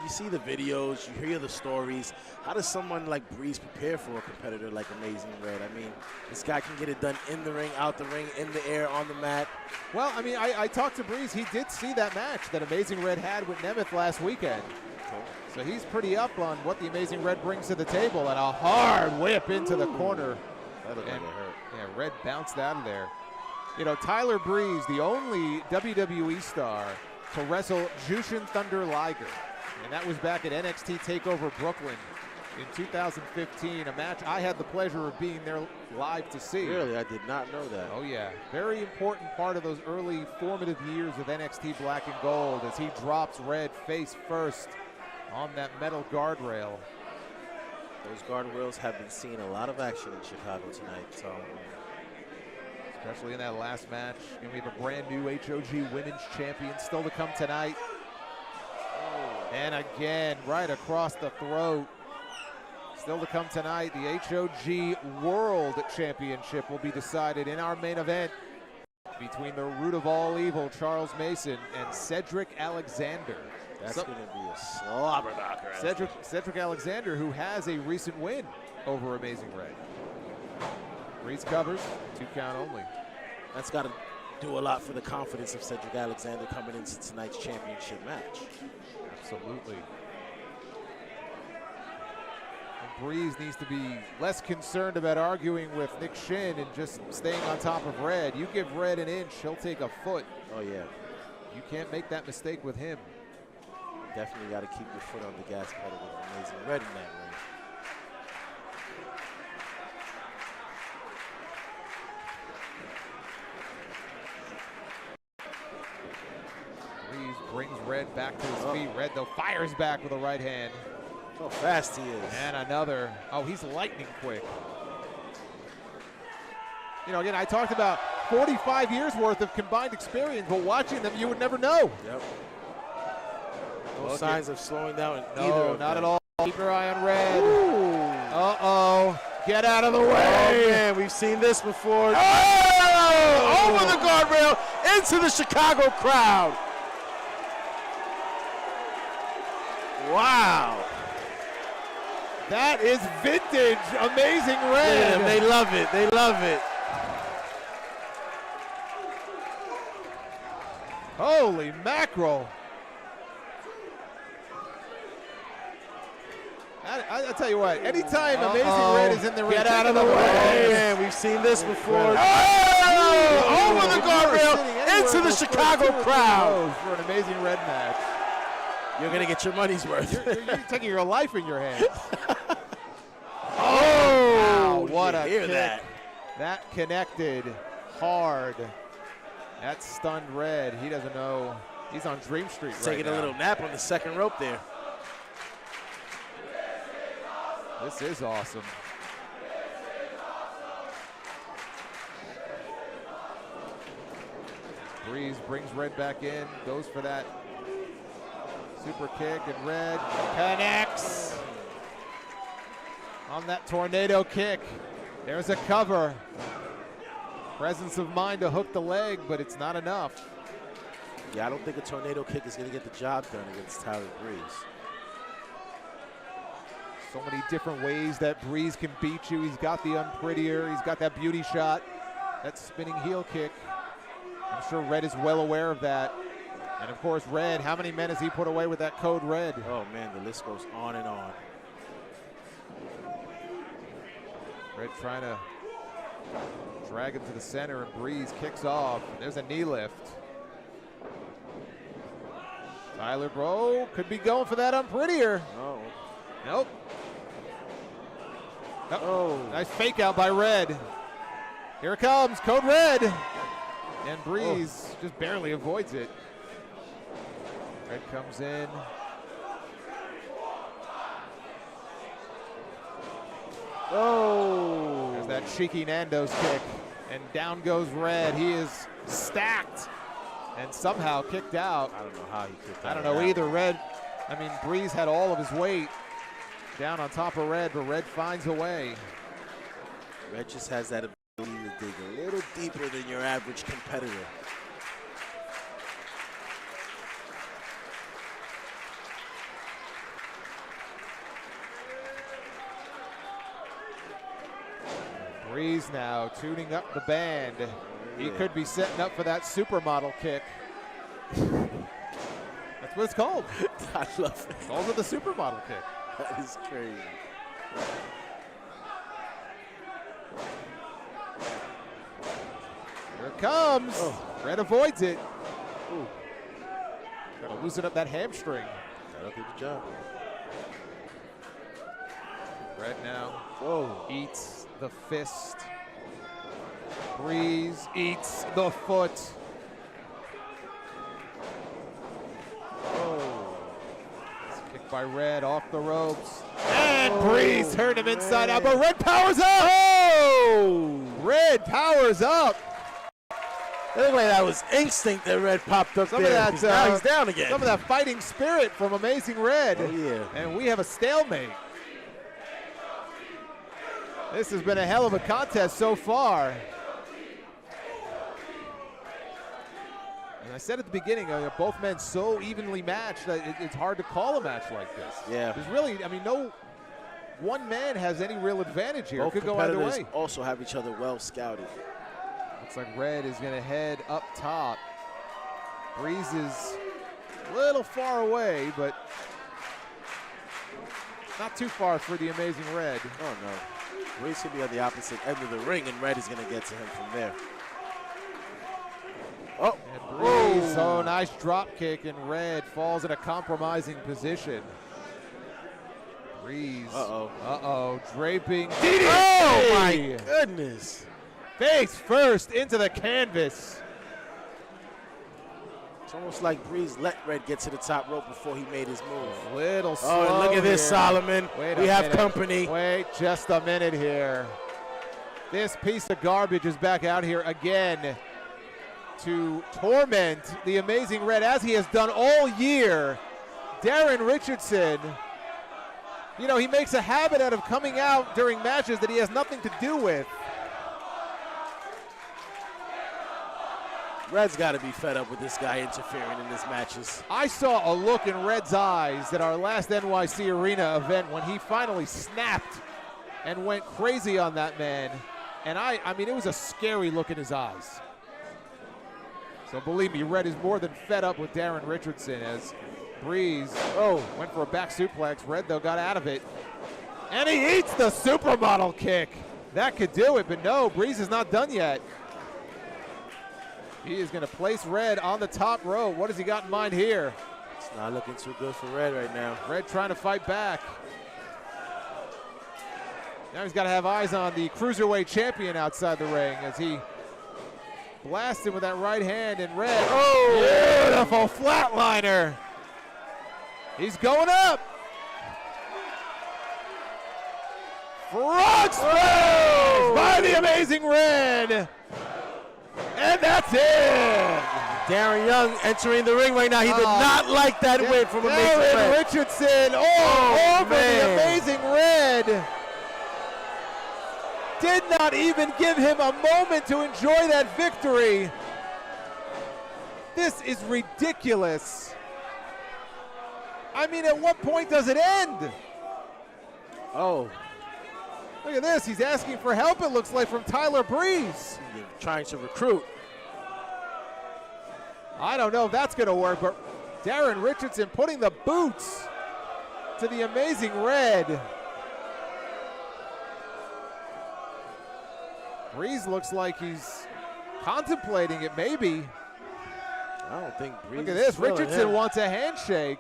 You see the videos, you hear the stories. How does someone like Breeze prepare for a competitor like Amazing Red? I mean, this guy can get it done in the ring, out the ring, in the air, on the mat. Well, I mean, I talked to Breeze. He did see that match that Amazing Red had with Nemeth last weekend. Okay. So he's pretty up on what the Amazing Red brings to the table, and a hard whip into the corner. That looked like it hurt. Yeah, Red bounced out of there. You know, Tyler Breeze, the only WWE star to wrestle Jushin Thunder Liger. And that was back at NXT TakeOver Brooklyn in 2015, a match I had the pleasure of being there live to see. Really? I did not know that. Oh, yeah. Very important part of those early formative years of NXT Black and Gold as he drops Red face first on that metal guardrail. Those guardrails have been seeing a lot of action in Chicago tonight. So, especially in that last match. And we have a brand new HOG Women's Champion still to come tonight. And again, right across the throat. Still to come tonight, the HOG World Championship will be decided in our main event between the root of all evil, Charles Mason, and Cedric Alexander. That's going to be a slobber knocker. Cedric Alexander, who has a recent win over Amazing Red. Breeze covers, 2 count only. That's got to do a lot for the confidence of Cedric Alexander coming into tonight's championship match. Absolutely. And Breeze needs to be less concerned about arguing with Nick Shin and just staying on top of Red. You give Red an inch, he'll take a foot. Oh, yeah. You can't make that mistake with him. Definitely got to keep your foot on the gas pedal with Amazing Red in that ring. Breeze brings Red back to his feet. Red, though, fires back with a right hand. How fast he is. And another. Oh, he's lightning quick. You know, again, I talked about 45 years worth of combined experience, but watching them, you would never know. Yep. No signs of slowing down in either No, of not them. at all. Keep your eye on Red. Uh-oh. Get out of the way. Oh, man, we've seen this before. Oh! Over the guardrail, into the Chicago crowd. Wow. That is vintage Amazing Red. Yeah, they love it. They love it. Holy mackerel. I tell you what, anytime Amazing Red is in the ring, get out of the way. Man, we've seen this before. Oh! Over the guardrail, into the Chicago crowd. For an Amazing Red match. You're going to get your money's worth. You're taking your life in your hands. Oh, wow, what a hear kick. that. That connected hard. That stunned Red. He doesn't know. He's on Dream Street right Taking now. a little nap on the second rope there. This is awesome. Breeze brings Red back in, goes for that super kick, and Red connects on that tornado kick. There's a cover. Presence of mind to hook the leg, but it's not enough. Yeah, I don't think a tornado kick is going to get the job done against Tyler Breeze. So many different ways that Breeze can beat you. He's got the unprettier. He's got that beauty shot, that spinning heel kick. I'm sure Red is well aware of that. And of course, Red, how many men has he put away with that code Red? Oh man, the list goes on and on. Red trying to drag him to the center, and Breeze kicks off. There's a knee lift. Tyler Bro could be going for that unprettier. Oh. Nope. Oh, nice fake out by Red. Here it comes, Code Red. And Breeze just barely avoids it. Red comes in. Oh. There's that cheeky Nando's kick. And down goes Red. He is stacked and somehow kicked out. I don't know how he kicked out. I don't know either. Red, I mean, Breeze had all of his weight down on top of Red, but Red finds a way. Red just has that ability to dig a little deeper than your average competitor. Breeze now tuning up the band. He could be setting up for that supermodel kick. That's what it's called. I love it. It's called the supermodel kick. That is crazy. Here it comes. Oh. Red avoids it. Ooh. Gotta loosen up that hamstring. That'll do the job. Red now eats the fist. Breeze eats the foot. Oh. Kick by Red off the ropes. And Breeze turned him inside out, but Red powers up! Oh! Red powers up! It looked like that was instinct that Red popped up Some there. of that, Now he's down again. Some of that fighting spirit from Amazing Red. Oh, yeah. And we have a stalemate. This has been a hell of a contest so far. And I said at the beginning, both men so evenly matched that it's hard to call a match like this. Yeah. There's really, no one man has any real advantage here. Both It could go either competitors way. also have each other well scouted. Looks like Red is going to head up top. Breeze is a little far away, but not too far for the Amazing Red. Oh, no. Breeze could be on the opposite end of the ring, and Red is going to get to him from there. Oh, and Breeze, oh, nice drop kick, and Red falls in a compromising position. Breeze. Uh-oh, draping. DDT! Oh, my goodness. Face first into the canvas. It's almost like Breeze let Red get to the top rope before he made his move. Little slow. Oh, and look at this, here. Solomon. We have company. Wait just a minute here. This piece of garbage is back out here again to torment the Amazing Red, as he has done all year. Darren Richardson, he makes a habit out of coming out during matches that he has nothing to do with. Red's got to be fed up with this guy interfering in his matches. I saw a look in Red's eyes at our last NYC Arena event when he finally snapped and went crazy on that man. And I mean, it was a scary look in his eyes. So believe me, Red is more than fed up with Darren Richardson as Breeze went for a back suplex. Red, though, got out of it. And he eats the supermodel kick. That could do it, but no, Breeze is not done yet. He is going to place Red on the top rope. What has he got in mind here? It's not looking too good for Red right now. Red trying to fight back. Now he's got to have eyes on the Cruiserweight champion outside the ring as he blasts him with that right hand, and Red, beautiful flatliner. He's going up. Frog splash by the Amazing Red. And that's it. Darren Young entering the ring right now. He did not like that win from Amazing Red. Darren Richardson all over the Amazing Red. Did not even give him a moment to enjoy that victory. This is ridiculous. I mean, at what point does it end? Oh. Look at this. He's asking for help, it looks like, from Tyler Breeze. You're trying to recruit. I don't know if that's going to work, but Darren Richardson putting the boots to the Amazing Red. Breeze looks like he's contemplating it, maybe. I don't think Breeze. Look at this. Richardson wants a handshake.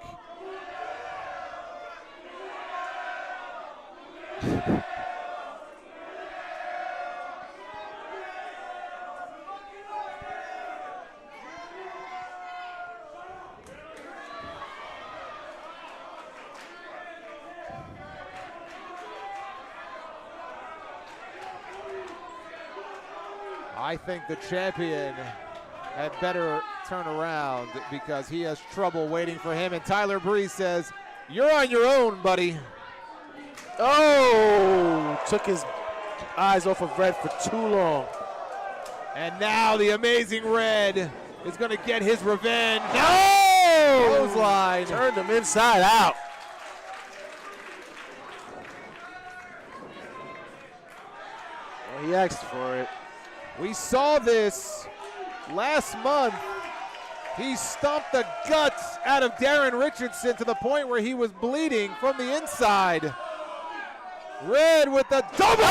I think the champion had better turn around because he has trouble waiting for him. And Tyler Breeze says, "You're on your own, buddy." Oh, took his eyes off of Red for too long. And now the Amazing Red is going to get his revenge. No! Clothesline. Turned him inside out. Well, he asked for it. We saw this last month. He stomped the guts out of Darren Richardson to the point where he was bleeding from the inside. Red with the double!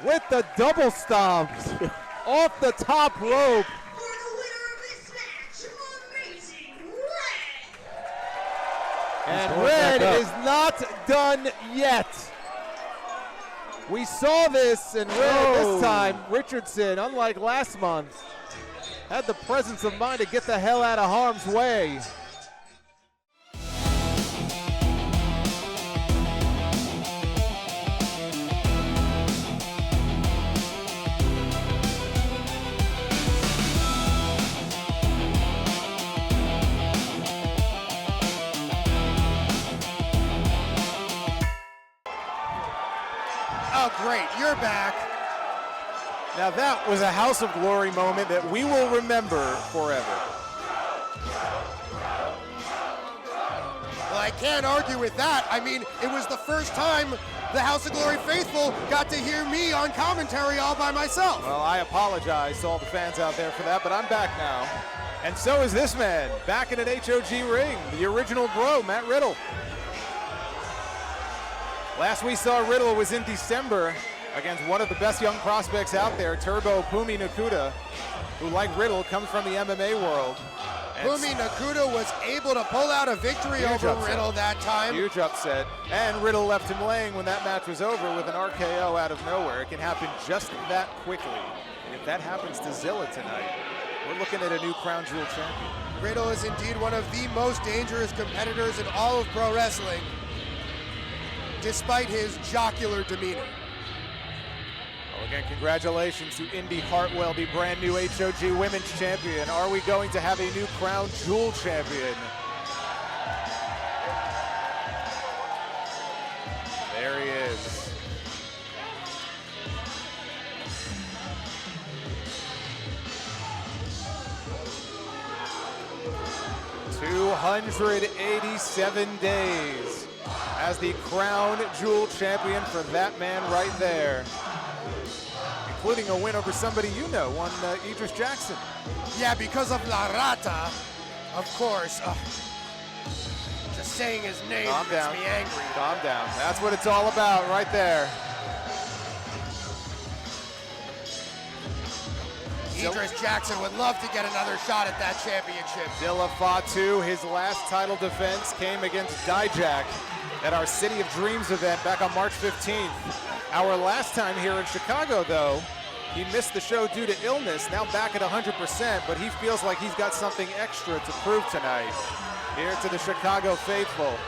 With the double stomp off the top rope. For the winner of this match, Amazing Red. And Red is not done yet. We saw this, and Red this time, Richardson, unlike last month, had the presence of mind to get the hell out of harm's way. Oh, great, you're back. Now that was a House of Glory moment that we will remember forever. Well, I can't argue with that. I mean, it was the first time the House of Glory faithful got to hear me on commentary all by myself. Well, I apologize to all the fans out there for that, but I'm back now. And so is this man, back in an HOG ring, the original bro, Matt Riddle. Last we saw Riddle was in December against one of the best young prospects out there, Turbo Pumi Nakuda, who, like Riddle, comes from the MMA world. Pumi Nakuda was able to pull out a victory over Riddle that time. Huge upset. And Riddle left him laying when that match was over with an RKO out of nowhere. It can happen just that quickly. And if that happens to Zilla tonight, we're looking at a new Crown Jewel champion. Riddle is indeed one of the most dangerous competitors in all of pro wrestling, despite his jocular demeanor. Well, again, congratulations to Indy Hartwell, the brand new HOG Women's Champion. Are we going to have a new Crown Jewel champion? There he is. "287 days as the Crown Jewel champion for that man right there, including a win over somebody you know, one Idris Jackson." Yeah, because of La Rata, of course. Just saying his name makes me angry. Calm down. That's what it's all about right there. Idris Jackson would love to get another shot at that championship. Zilla Fatu, his last title defense came against Dijak at our City of Dreams event back on March 15th. Our last time here in Chicago, though, he missed the show due to illness, now back at 100%, but he feels like he's got something extra to prove tonight. Here to the Chicago faithful,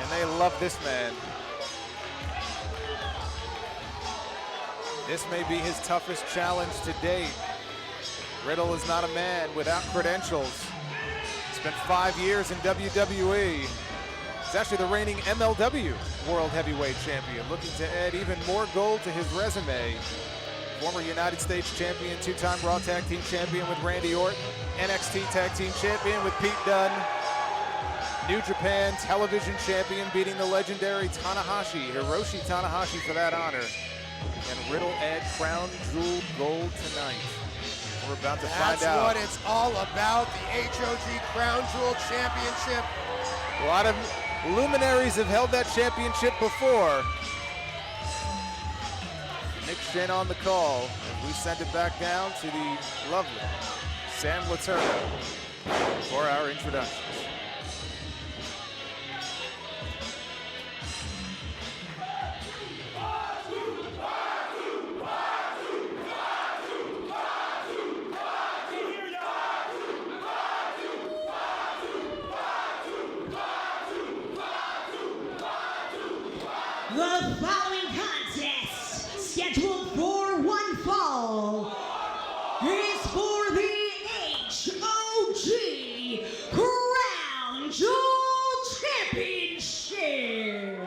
and they love this man. This may be his toughest challenge to date. Riddle is not a man without credentials. Spent 5 years in WWE. He's actually the reigning MLW World Heavyweight Champion, looking to add even more gold to his resume. Former United States Champion, two-time Raw Tag Team Champion with Randy Orton, NXT Tag Team Champion with Pete Dunne, New Japan Television Champion, beating the legendary Tanahashi, Hiroshi Tanahashi, for that honor. And Riddle add Crown Jewel gold tonight. We're about to find out. That's what it's all about, the HOG Crown Jewel Championship. A lot of luminaries have held that championship before. Nick Shin on the call as we send it back down to the lovely Sam Laterno for our introductions. The following contest, scheduled for one fall, is for the HOG Crown Jewel Championship.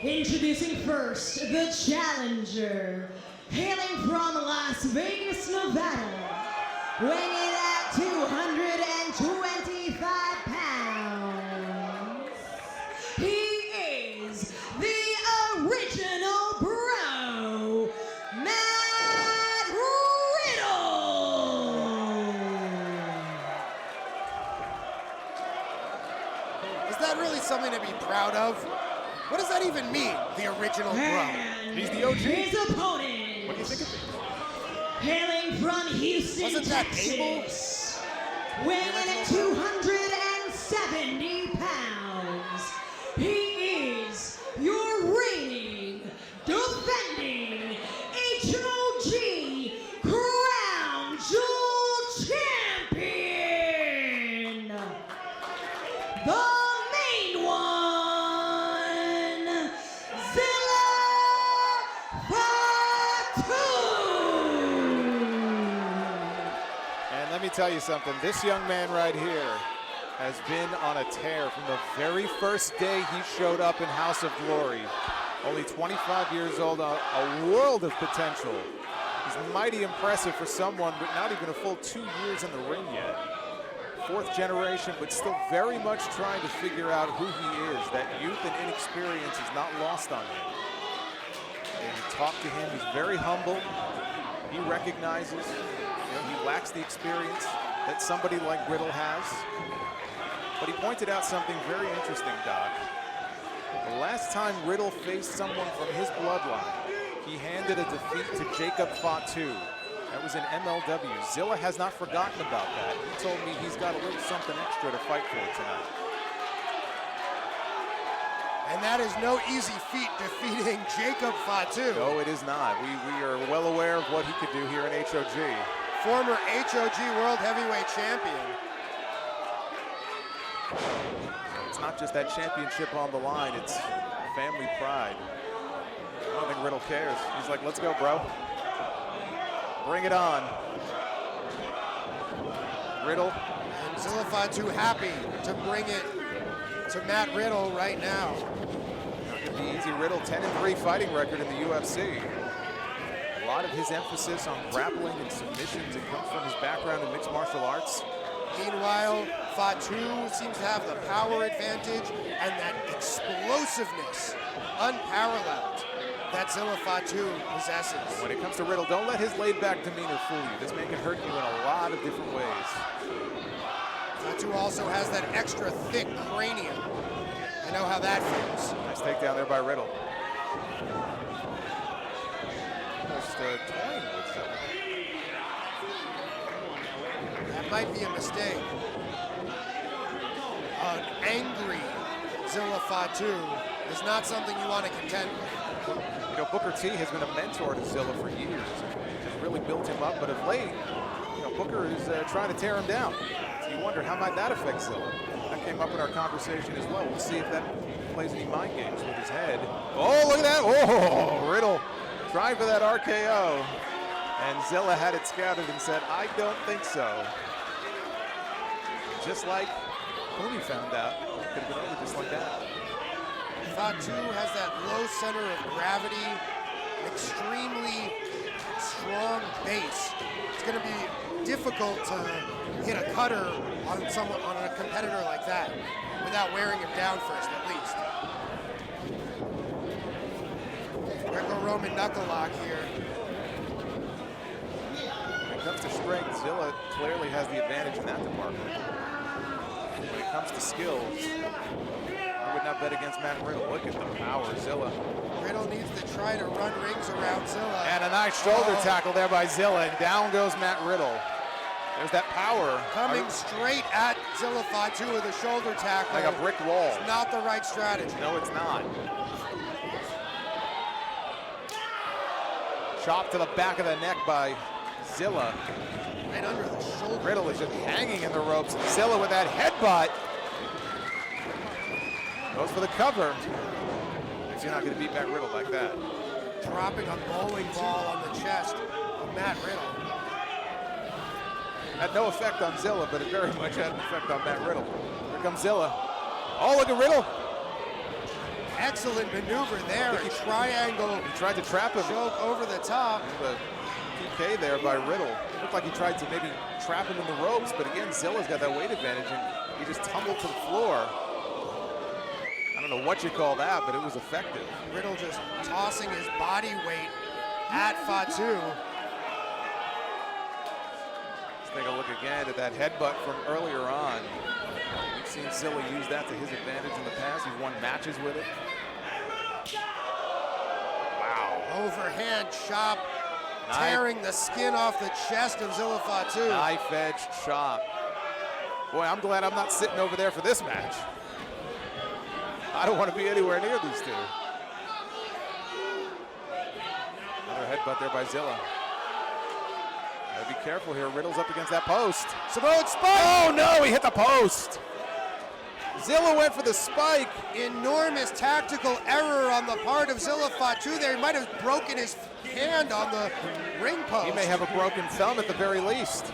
Introducing first, the challenger, hailing from Las Vegas, Nevada, weighing in at 225 pounds. He is the original bro, Matt Riddle. Is that really something to be proud of? What does that even mean, the original bro? And He's the OG. his opponent, What do you think of it? hailing from Houston, Wasn't that Texas, weighing in at 270 pounds. He is your reigning, defending HOG Crown Jewel Champion. The main one, Zilla Fatu. And let me tell you something, this young man right here has been on a tear from the very first day he showed up in House of Glory. Only 25 years old, a world of potential. He's mighty impressive for someone, but not even a full 2 years in the ring yet. Fourth generation, but still very much trying to figure out who he is. That youth and inexperience is not lost on him. And you talk to him, he's very humble. He recognizes, he lacks the experience that somebody like Riddle has. But he pointed out something very interesting, Doc. The last time Riddle faced someone from his bloodline, he handed a defeat to Jacob Fatu. That was in MLW. Zilla has not forgotten about that. He told me he's got a little something extra to fight for tonight. And that is no easy feat, defeating Jacob Fatu. No, it is not. We are well aware of what he could do here in HOG. Former HOG World Heavyweight Champion. It's not just that championship on the line, it's family pride. I don't think Riddle cares. He's like, let's go, bro. Bring it on. Riddle. And Zilla Fatu happy to bring it to Matt Riddle right now. Not gonna be easy. Riddle 10-3 fighting record in the UFC. A lot of his emphasis on grappling and submissions, it comes from his background in mixed martial arts. Meanwhile, Fatu seems to have the power advantage and that explosiveness, unparalleled, that Zilla Fatu possesses. When it comes to Riddle, don't let his laid-back demeanor fool you. This man can hurt you in a lot of different ways. Fatu also has that extra thick cranium. I know how that feels. Nice takedown there by Riddle. Almost toying with Zilla. That might be a mistake. An angry Zilla Fatu is not something you want to contend with. You know, Booker T has been a mentor to Zilla for years. Has really built him up, but of late, Booker is trying to tear him down. So you wonder, how might that affect Zilla? That came up in our conversation as well. We'll see if that plays any mind games with his head. Oh, look at that. Oh, Riddle trying for that RKO. And Zilla had it scouted and said, I don't think so. Just like Cooney found out. It could have been over just like that. Fatu has that low center of gravity, extremely strong base. It's going to be difficult to hit a cutter on a competitor like that without wearing him down first, at least. Greco-Roman knuckle lock here. When it comes to strength, Zilla clearly has the advantage in that department. When it comes to skills, I would not bet against Matt Riddle. Look at the power, Zilla. Riddle needs to try to run rings around Zilla. And a nice shoulder tackle there by Zilla, and down goes Matt Riddle. There's that power. Coming straight at Zilla Fatu with a shoulder tackle. Like a brick wall. It's not the right strategy. No, it's not. Chop to the back of the neck by Zilla. Right under the shoulder. Riddle is just hanging in the ropes. Zilla with that headbutt. Goes for the cover. Because you're not going to beat Matt Riddle like that. Dropping a bowling ball on the chest of Matt Riddle. Had no effect on Zilla, but it very much had an effect on Matt Riddle. Here comes Zilla. Oh, look at Riddle. Excellent maneuver there. A triangle. He tried to trap him. Choke over the top. The PK there by Riddle. It looked like he tried to maybe trap him in the ropes, but again, Zilla's got that weight advantage, and he just tumbled to the floor. I don't know what you call that, but it was effective. Riddle just tossing his body weight at Fatu. Let's take a look again at that headbutt from earlier on. We've seen Zilla use that to his advantage in the past. He's won matches with it. Wow. Overhand chop, tearing the skin off the chest of Zilla Fatu. Knife edge chop. Boy, I'm glad I'm not sitting over there for this match. I don't want to be anywhere near these two. Another headbutt there by Zilla. Gotta be careful here. Riddle's up against that post. Samoan spike! Oh no, he hit the post. Zilla went for the spike. Enormous tactical error on the part of Zilla Fatu there. He might have broken his hand on the ring post. He may have a broken thumb at the very least.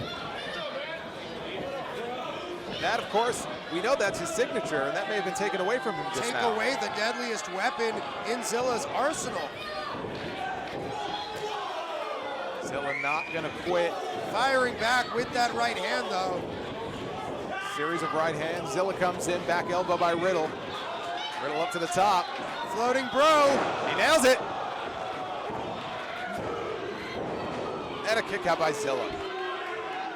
that, of course, we know that's his signature, and that may have been taken away from him just Take now. away the deadliest weapon in Zilla's arsenal. Zilla not gonna quit. Firing back with that right hand, though. Series of right hands. Zilla comes in, back elbow by Riddle. Riddle up to the top. Floating bro. He nails it. And a kick out by Zilla.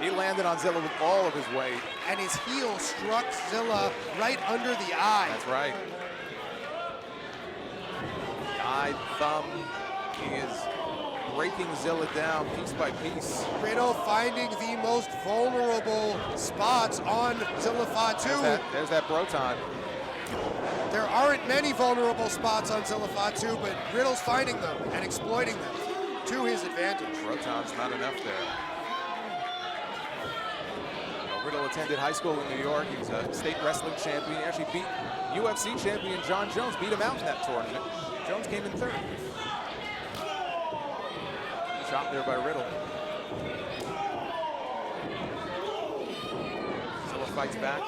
He landed on Zilla with all of his weight. And his heel struck Zilla right under the eye. That's right. The eye, thumb. He is breaking Zilla down piece by piece. Riddle finding the most vulnerable spots on Zilla Fatu. There's that Broton. There aren't many vulnerable spots on Zilla Fatu, but Riddle's finding them and exploiting them to his advantage. Broton's not enough there. Riddle attended high school in New York. He was a state wrestling champion. He actually beat UFC champion John Jones, beat him out in that tournament. Jones came in third. Shot there by Riddle. Zilla fights back.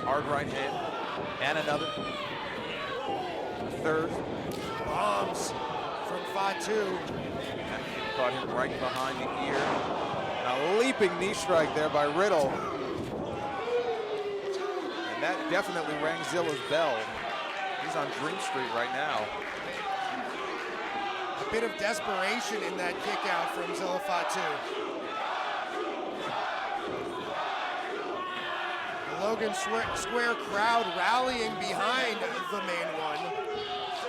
Hard right hand. And another. Third. Bombs from Fatu. And caught him right behind the ear. A leaping knee strike there by Riddle. And that definitely rang Zilla's bell. He's on Dream Street right now. A bit of desperation in that kick out from Zilla Fatu. The Logan Square crowd rallying behind the main one.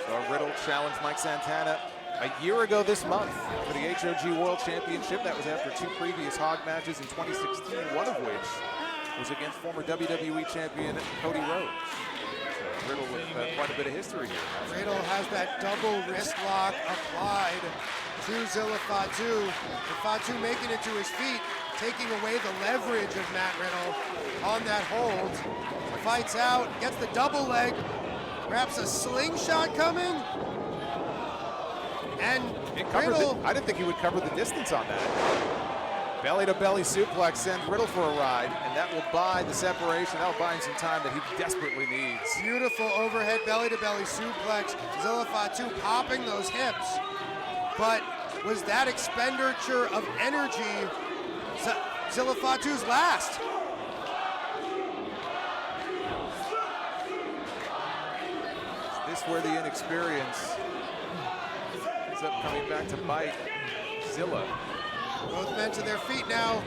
So Riddle challenged Mike Santana a year ago this month for the HOG World Championship. That was after 2 previous HOG matches in 2016, one of which was against former WWE champion Cody Rhodes. So Riddle with quite a bit of history here. Riddle has that double wrist lock applied to Zilla Fatu. And Fatu making it to his feet, taking away the leverage of Matt Riddle on that hold. Fights out, gets the double leg, perhaps a slingshot coming. And Riddle, I didn't think he would cover the distance on that. Belly to belly suplex sends Riddle for a ride, and that will buy the separation. That'll buy him some time that he desperately needs. beautiful overhead belly to belly suplex. Zilla Fatu popping those hips. But was that expenditure of energy Zilla Fatu's last? Is this where the inexperience ends up coming back to bite Zilla? Both men to their feet now.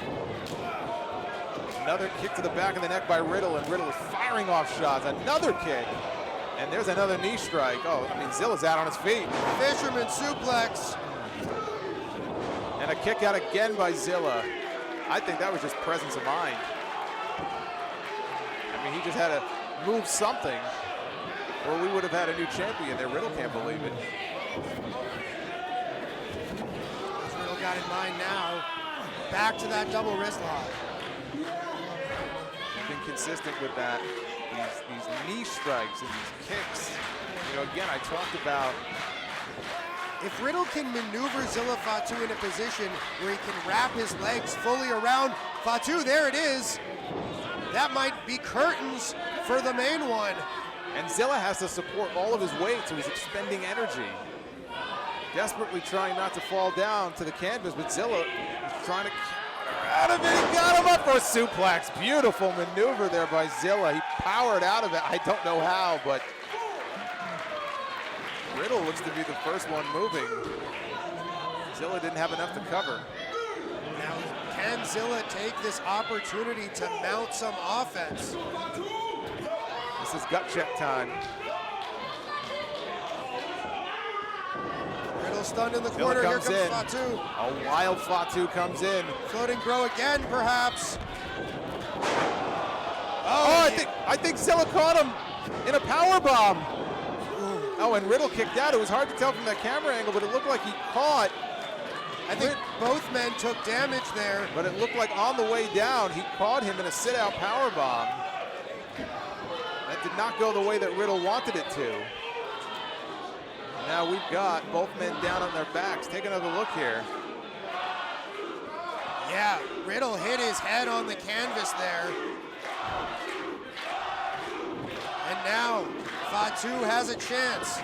Another kick to the back of the neck by Riddle, and Riddle is firing off shots. Another kick, and there's another knee strike. Oh, I mean, Zilla's out on his feet. Fisherman suplex. And a kick out again by Zilla. I think that was just presence of mind. I mean, he just had to move something, or we would have had a new champion there. Riddle can't believe it. Riddle got in mind now. Back to that double wrist lock. Been consistent with that. These knee strikes and these kicks. You know, again, I talked about if Riddle can maneuver Zilla Fatu in a position where he can wrap his legs fully around Fatu, there it is. That might be curtains for the main one. And Zilla has to support all of his weight, so he's expending energy. Desperately trying not to fall down to the canvas, but Zilla is trying to out of it. He got him up for a suplex. Beautiful maneuver there by Zilla. He powered out of it. I don't know how, but Riddle looks to be the first one moving. Zilla didn't have enough to cover. Now, can Zilla take this opportunity to mount some offense? This is gut check time. Riddle stunned in the corner. Here comes in. Fatu. A wild Fatu comes in. Floating bro again, perhaps. Oh, I think Zilla caught him in a power bomb. Oh, and Riddle kicked out. It was hard to tell from that camera angle, but it looked like he caught. I think both men took damage there. But it looked like on the way down, he caught him in a sit-out power bomb. That did not go the way that Riddle wanted it to. Now we've got both men down on their backs. Take another look here. Yeah, Riddle hit his head on the canvas there. now Fatu has a chance.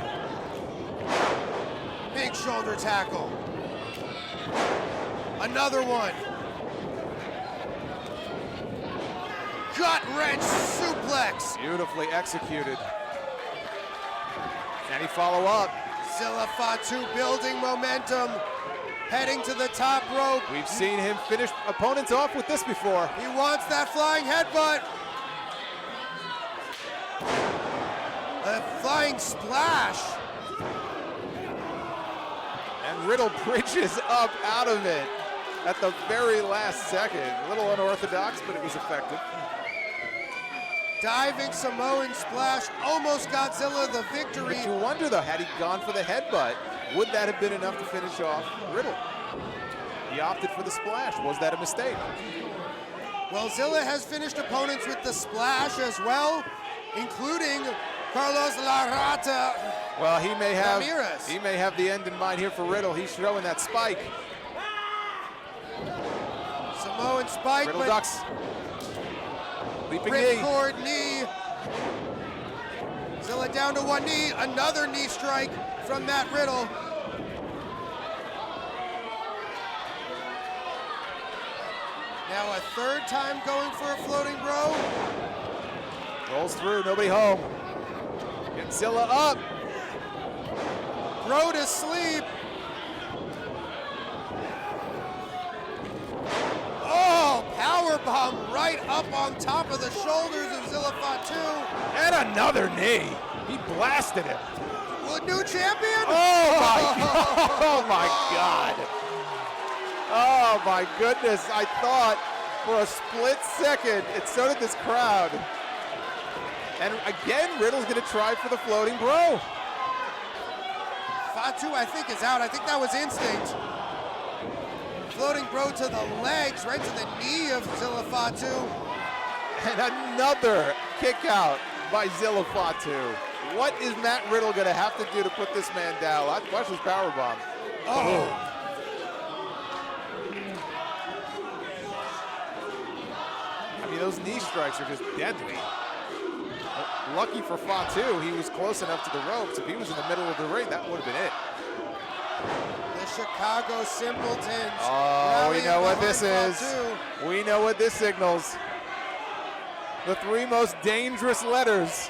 Big shoulder tackle. Another one. Gut-wrench suplex. Beautifully executed. Can he follow up? Zilla Fatu building momentum, heading to the top rope. We've seen him finish opponents off with this before. He wants that flying headbutt. A flying splash. And Riddle bridges up out of it at the very last second. A little unorthodox, but it was effective. Diving Samoan splash almost got Zilla the victory. But you wonder though, had he gone for the headbutt, would that have been enough to finish off Riddle? He opted for the splash. Was that a mistake? Well, Zilla has finished opponents with the splash as well, including Carlos Larrata. Well, he may Ramirez. have the end in mind here for Riddle. He's throwing that spike. Samoan spike, Riddle but ducks. Leaping knee. ripcord knee. Zilla down to one knee. Another knee strike from Matt Riddle. Now a third time going for a floating bro. Rolls through, nobody home. Get Zilla up. Bro to sleep. Oh, powerbomb right up on top of the shoulders of Zilla Fatu. And another knee. He blasted him. Well, new champion? Oh my God. Oh my God. Oh my goodness. I thought for a split second, and so did this crowd. And again, Riddle's gonna try for the floating bro. Fatu, I think, is out. I think that was instinct. Floating bro to the legs, right to the knee of Zilla Fatu. And another kick out by Zilla Fatu. What is Matt Riddle gonna have to do to put this man down? Watch this powerbomb. Oh. I mean, those knee strikes are just deadly. Lucky for Fatu, he was close enough to the ropes. If he was in the middle of the ring, that would have been it. The Chicago Simpletons. Oh, we know what this is. Fatu. We know what this signals. The three most dangerous letters.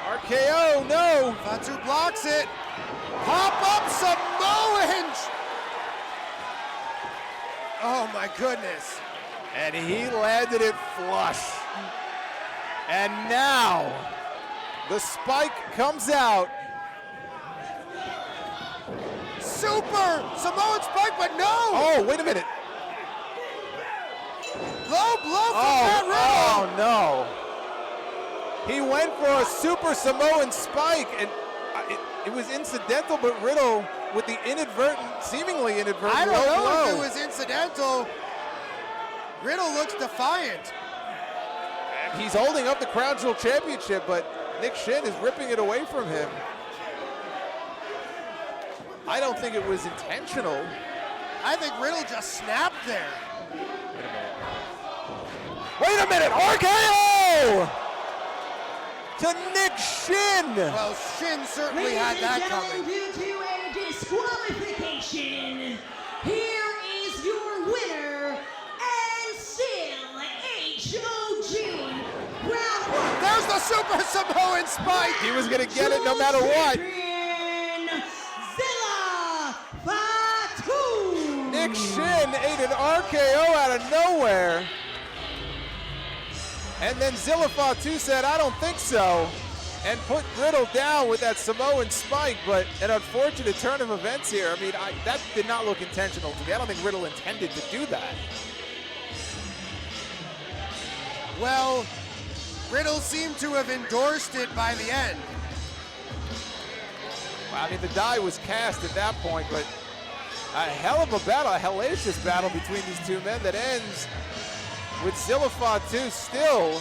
RKO, no. Fatu blocks it. Pop-up Samoan. Oh my goodness. And he landed it flush. And now, the spike comes out. Super Samoan spike, but no. Oh, wait a minute. Low blow from Matt Riddle. Oh, no. He went for a super Samoan spike, and it was incidental, but Riddle with the seemingly inadvertent I don't low know blow. if it was incidental. Riddle looks defiant. He's holding up the Crown Jewel Championship, but Nick Shin is ripping it away from him. I don't think it was intentional. I think Riddle just snapped there. Wait a minute, RKO! To Nick Shin! Well, Shin certainly had that coming. Due to a disqualification, here is your winner, and still HOG Round 1. There's the Super Samoan spike. He was gonna get it no matter what. Zilla Fatu. Nick Shin ate an RKO out of nowhere. And then Zilla Fatu said, I don't think so, and put Riddle down with that Samoan spike, but an unfortunate turn of events here. I mean, that did not look intentional to me. I don't think Riddle intended to do that. Well, Riddle seemed to have endorsed it by the end. Well, I mean, the die was cast at that point, but a hell of a battle, a hellacious battle between these two men that ends with Zilla Fatu still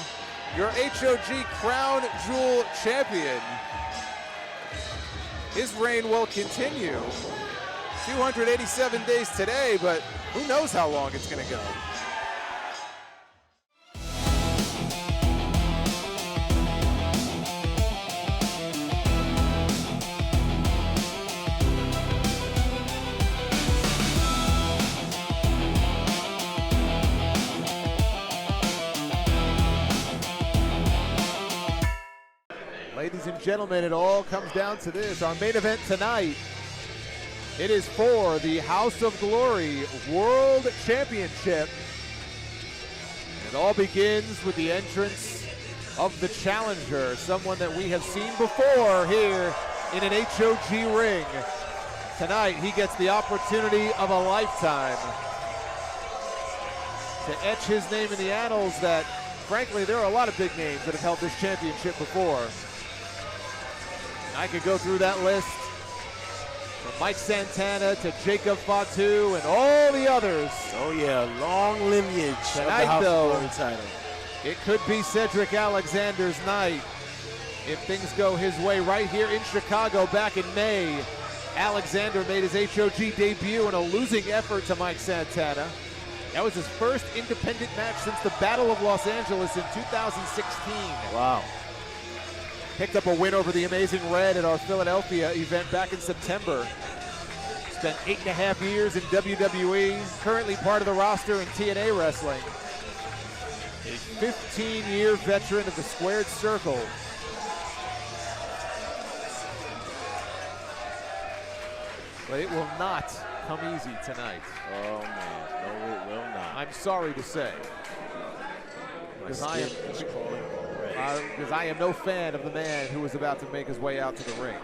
your HOG Crown Jewel champion. His reign will continue. 287 days today, but who knows how long it's going to go. Ladies and gentlemen, it all comes down to this. Our main event tonight, it is for the House of Glory World Championship. It all begins with the entrance of the challenger, someone that we have seen before here in an HOG ring. Tonight, he gets the opportunity of a lifetime to etch his name in the annals that, frankly, there are a lot of big names that have held this championship before. I could go through that list from Mike Santana to Jacob Fatu and all the others. Oh yeah, long lineage Tonight, of the House though, of Glory title. It could be Cedric Alexander's night if things go his way right here in Chicago back in May. Alexander made his HOG debut in a losing effort to Mike Santana. That was his first independent match since the Battle of Los Angeles in 2016. Wow. Picked up a win over the Amazing Red at our Philadelphia event back in September. Spent 8.5 years in WWE, currently part of the roster in TNA Wrestling. A 15-year veteran of the Squared Circle. But it will not come easy tonight. Oh man, no it will not. I'm sorry to say. Because I am no fan of the man who is about to make his way out to the ring.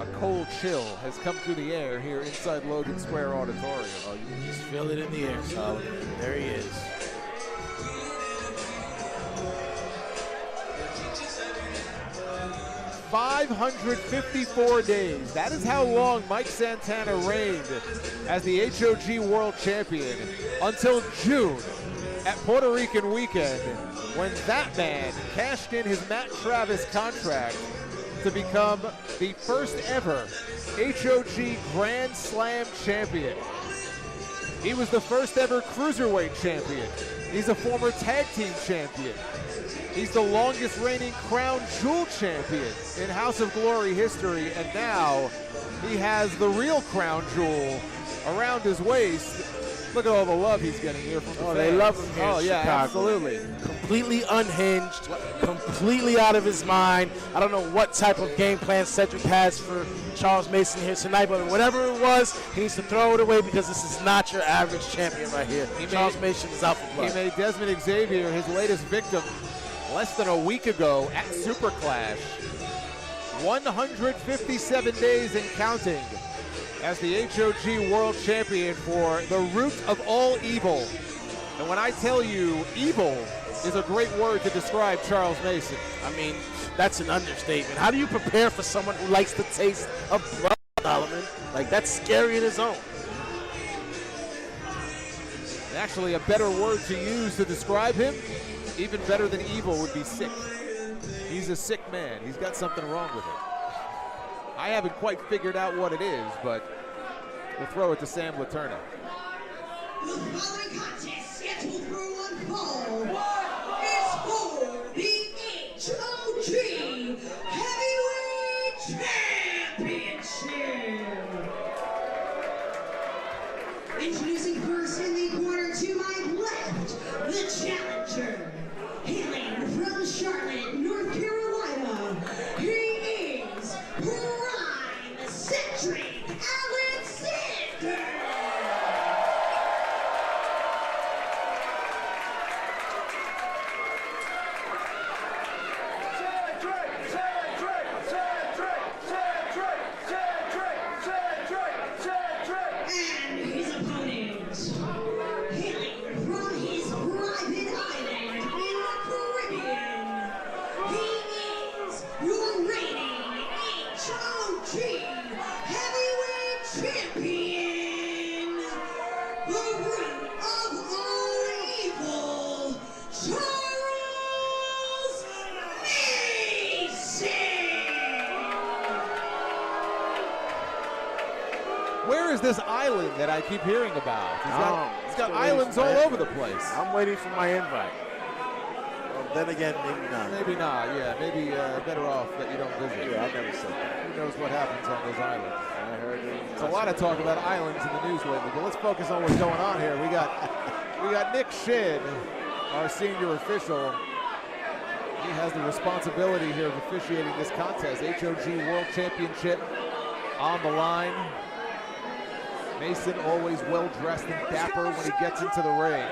A cold chill has come through the air here inside Logan Square Auditorium. Oh, you can just feel it in the air, Solomon. There he is. 554 days. That is how long Mike Santana reigned as the HOG World Champion until June at Puerto Rican Weekend, when that man cashed in his Matt Travis contract to become the first ever HOG Grand Slam champion. He was the first ever Cruiserweight champion. He's a former tag team champion. He's the longest reigning Crown Jewel champion in House of Glory history, and now he has the real Crown Jewel around his waist. Look at all the love he's getting here from the fans. They love him here in yeah, Chicago. absolutely. Completely unhinged, completely out of his mind. I don't know what type of game plan Cedric has for Charles Mason here tonight, but whatever it was, he needs to throw it away because this is not your average champion right here. Charles Mason is out for blood. He made Desmond Xavier his latest victim less than a week ago at Super Clash. 157 days and counting as the HOG World Champion for the root of all evil. And when I tell you evil is a great word to describe Charles Mason. I mean, that's an understatement. How do you prepare for someone who likes the taste of blood, Solomon? Like, that's scary in his own. Actually, a better word to use to describe him, even better than evil, would be sick. He's a sick man. He's got something wrong with him. I haven't quite figured out what it is, but we'll throw it to Sam Laterna. The following contest scheduled for one fall is for the HOG Heavyweight Championship. Introducing first in the corner to my left, the challenger. Hailing from Charlotte, North Carolina, he is Prime Cedric Alexander. And his opponent, hailing from his private island in the Caribbean, he is your reigning HOG Heavyweight Champion, the root of all evil, Charles Mason. Where is this island that I keep hearing about? He's got islands all over the place. I'm waiting for my invite. Well, then again, maybe not. Maybe not, yeah. Maybe better off that you don't visit. Yeah, I never said that. Who knows what happens on those islands? I heard it. There's a lot of talk about islands in the news lately, but let's focus on what's going on here. We got We got Nick Shin, our senior official. He has the responsibility here of officiating this contest. HOG World Championship on the line. Mason always well-dressed and dapper when he gets into the ring.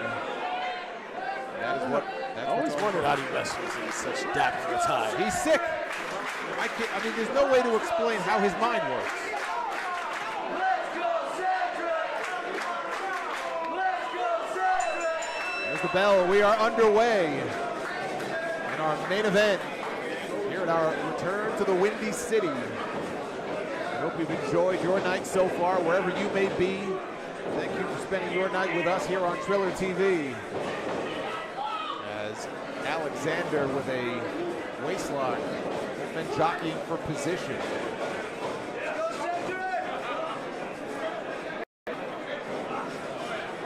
That is what. I always wondered how he wrestles in such dapper attire. He's sick. I mean, there's no way to explain how his mind works. There's the bell. We are underway in our main event here at our return to the Windy City. I hope you've enjoyed your night so far, wherever you may be. Thank you for spending your night with us here on Triller TV. As Alexander with a waistlock has been jockeying for position.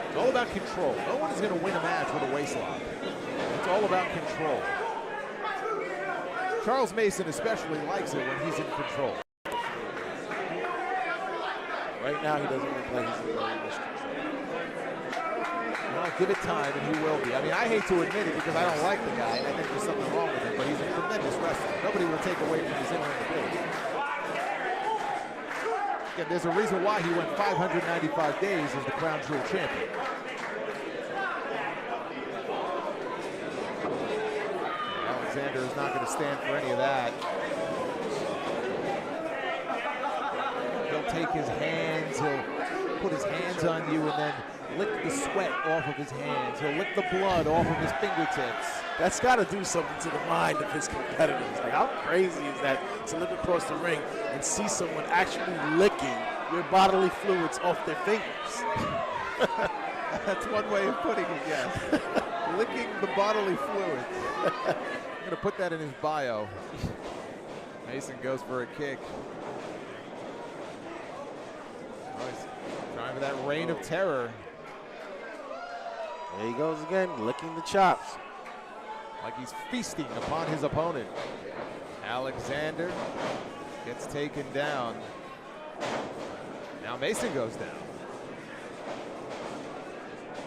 It's all about control. No one is going to win a match with a waistlock. It's all about control. Charles Mason especially likes it when he's in control. Right now, he doesn't look like he's in much control. Well, give it time, and he will be. I mean, I hate to admit it because I don't like the guy, and I think there's something wrong with him, but he's a tremendous wrestler. Nobody will take away from his in-ring ability. Again, there's a reason why he went 595 days as the Crown Jewel champion. Alexander is not going to stand for any of that. He'll take his hands, he'll put his hands on you and then lick the sweat off of his hands. He'll lick the blood off of his fingertips. That's got to do something to the mind of his competitors. Like, how crazy is that to look across the ring and see someone actually licking your bodily fluids off their fingers? That's one way of putting it, yes. Licking the bodily fluids. I'm going to put that in his bio. Mason goes for a kick. Oh, he's trying for that reign of terror. There he goes again, licking the chops. Like he's feasting upon his opponent. Alexander gets taken down. Now Mason goes down.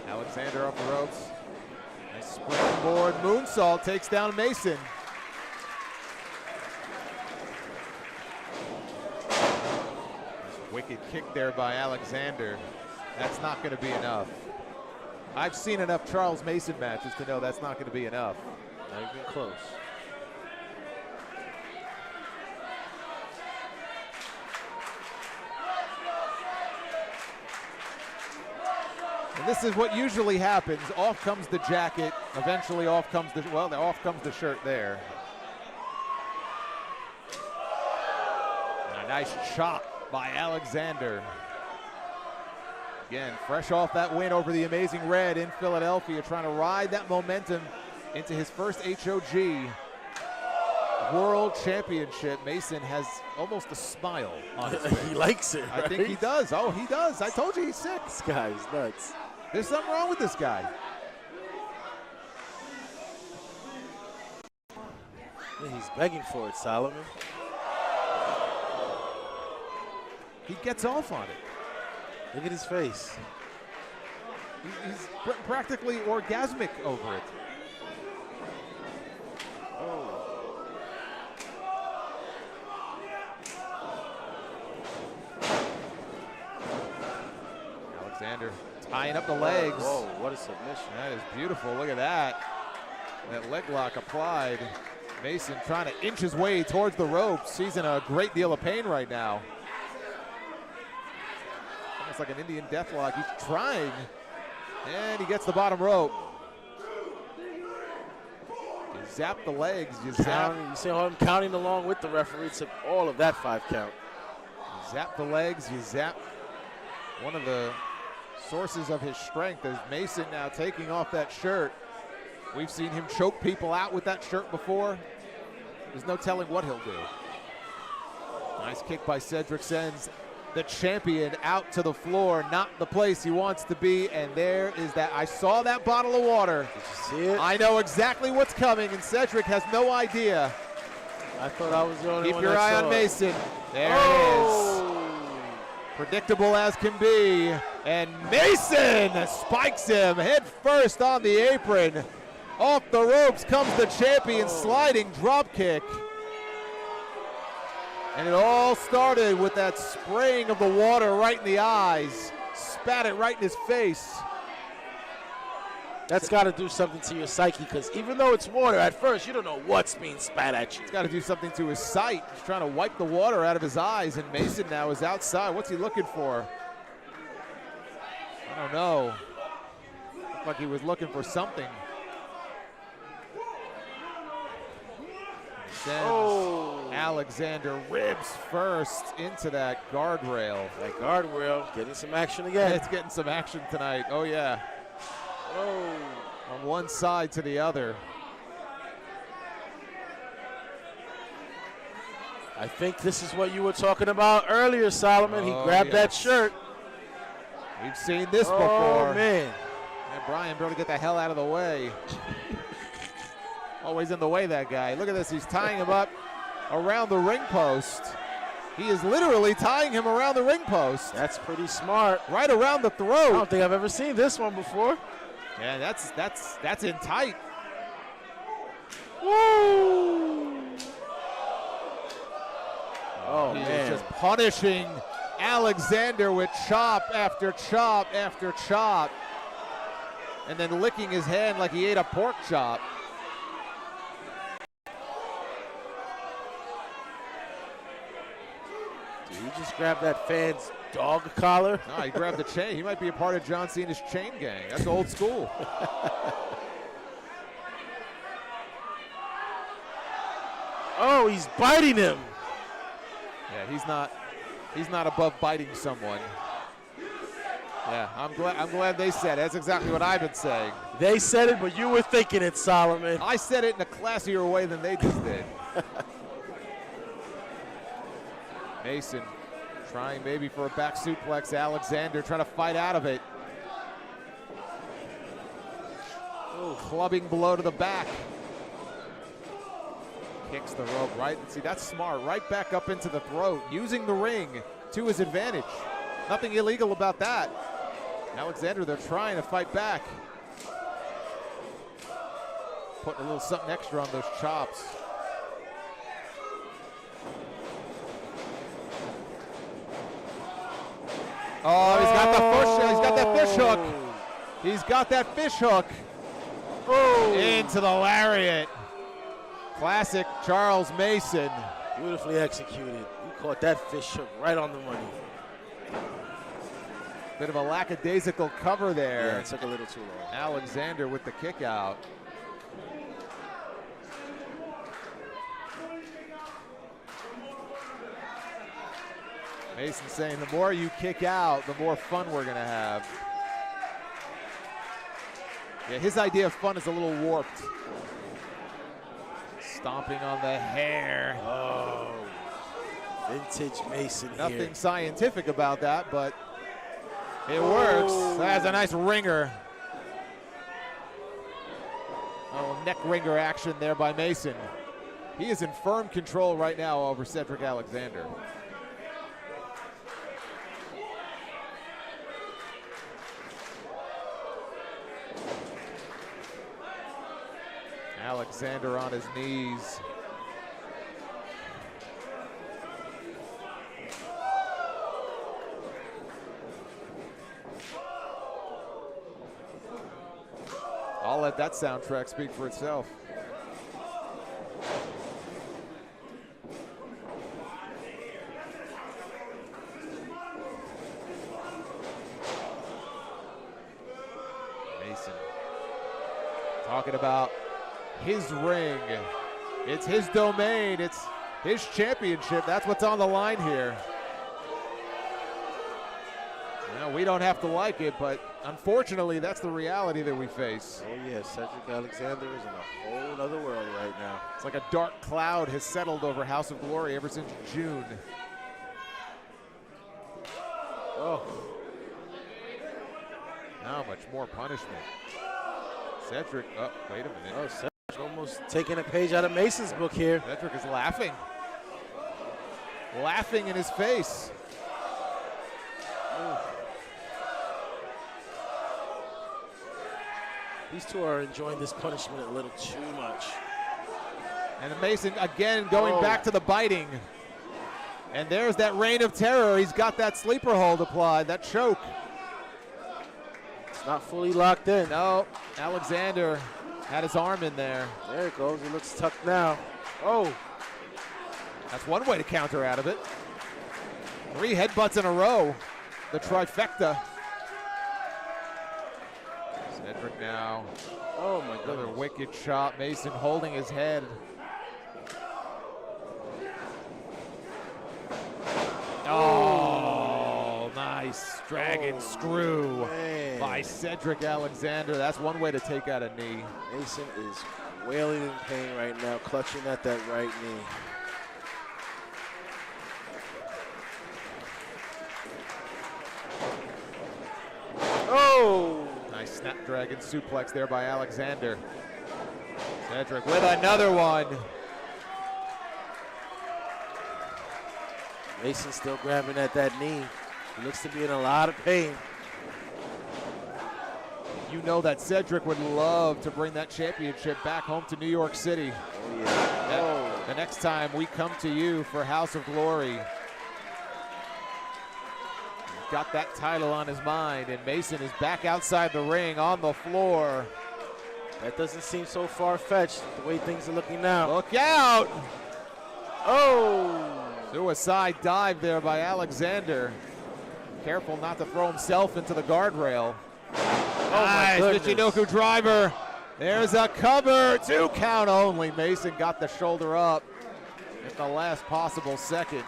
Alexander up the ropes. Nice springboard moonsault takes down Mason. Wicked kick there by Alexander. That's not going to be enough. I've seen enough Charles Mason matches to know that's not going to be enough. Not even close. And this is what usually happens. Off comes the jacket. Eventually off comes the, well, off comes the shirt there. And a nice chop by Alexander. Again, fresh off that win over the Amazing Red in Philadelphia, trying to ride that momentum into his first HOG World Championship. Mason has almost a smile on his face. He likes it, right? I think he does. Oh, he does. I told you he's sick. This guy's nuts. There's something wrong with this guy. Yeah, he's begging for it, Solomon. He gets off on it. Look at his face. He's practically orgasmic over it. Oh. Alexander tying up the legs. Whoa, what a submission. That is beautiful. Look at that. That leg lock applied. Mason trying to inch his way towards the ropes. He's in a great deal of pain right now. Almost like an Indian deathlock. He's trying, and he gets the bottom rope. You zap the legs. You zap. You see how I'm counting along with the referee. Took all of that 5 count. You zap the legs. You zap one of the sources of his strength. As Mason now taking off that shirt. We've seen him choke people out with that shirt before. There's no telling what he'll do. Nice kick by Cedric sends the champion out to the floor, not the place he wants to be, and there is that. I saw that bottle of water. Did you see it? I know exactly what's coming, and Cedric has no idea. I thought I was the only one. Keep your eye on Mason. There it is. Predictable as can be. And Mason spikes him head first on the apron. Off the ropes comes the champion, sliding drop kick. And it all started with that spraying of the water right in the eyes. Spat it right in his face. That's got to do something to your psyche, because even though it's water, at first you don't know what's being spat at you. It's got to do something to his sight. He's trying to wipe the water out of his eyes, and Mason now is outside. What's he looking for? I don't know. Looked like he was looking for something. Sends Alexander ribs first into that guardrail. That guardrail getting some action again. It's getting some action tonight. Oh, yeah. Oh, from one side to the other. I think this is what you were talking about earlier, Solomon. He grabbed that shirt. We've seen this before. Oh, man. And Brian better get the hell out of the way. Always in the way, that guy. Look at this. He's tying him up around the ring post. He is literally tying him around the ring post. That's pretty smart. Right around the throat. I don't think I've ever seen this one before. Yeah, that's in tight. Woo! Oh, He man. is just punishing Alexander with chop after chop after chop. And then licking his hand like he ate a pork chop. Did he just grab that fan's dog collar? No, he grabbed the chain. He might be a part of John Cena's chain gang. That's old school. Oh, he's biting him. Yeah, he's not above biting someone. Yeah, I'm glad they said it. That's exactly what I've been saying. They said it, but you were thinking it, Solomon. I said it in a classier way than they just did. Mason trying maybe for a back suplex. Alexander trying to fight out of it. Oh, clubbing blow to the back. Kicks the rope right. See, that's smart. Right back up into the throat, using the ring to his advantage. Nothing illegal about that. Alexander, they're trying to fight back. Putting a little something extra on those chops. Oh, he's got the push. He's got that fish hook. He's got that fish hook. Oh. Into the lariat. Classic Charles Mason. Beautifully executed. He caught that fish hook right on the money. Bit of a lackadaisical cover there. Yeah, it took a little too long. Alexander with the kick out. Mason saying the more you kick out, the more fun we're going to have. Yeah, his idea of fun is a little warped. Stomping on the hair. Oh, vintage Mason here. Nothing scientific about that, but it works. That's a nice ringer. Oh, neck ringer action there by Mason. He is in firm control right now over Cedric Alexander. Alexander on his knees. I'll let that soundtrack speak for itself. Mason talking about his ring. It's his domain. It's his championship. That's what's on the line here. Well, we don't have to like it, but unfortunately, that's the reality that we face. Oh, yeah, Cedric Alexander is in a whole other world right now. It's like a dark cloud has settled over House of Glory ever since June. Oh. How much more punishment? Cedric, oh, wait a minute. Oh, Cedric almost taking a page out of Mason's book here. Cedric is laughing. Laughing in his face. These two are enjoying this punishment a little too much. And Mason again going back to the biting. And there's that reign of terror. He's got that sleeper hold applied, that choke. It's not fully locked in. No, Alexander had his arm in there. There it goes. It looks tucked now. Oh. That's one way to counter out of it. 3 headbutts in a row. The trifecta. Cedric now. Oh my Another goodness. wicked shot. Mason holding his head. Oh, nice dragon screw by Cedric Alexander. That's one way to take out a knee. Mason is wailing in pain right now, clutching at that right knee. Oh! Nice snapdragon suplex there by Alexander. Cedric with another one. Mason still grabbing at that knee. He looks to be in a lot of pain. You know that Cedric would love to bring that championship back home to New York City. Oh, yeah. The next time we come to you for House of Glory. He's got that title on his mind, and Mason is back outside the ring on the floor. That doesn't seem so far-fetched the way things are looking now. Look out! Oh! Suicide dive there by Alexander. Careful not to throw himself into the guardrail. Oh nice, my goodness. Michinoku driver. There's a cover, 2 count only. Mason got the shoulder up at the last possible second.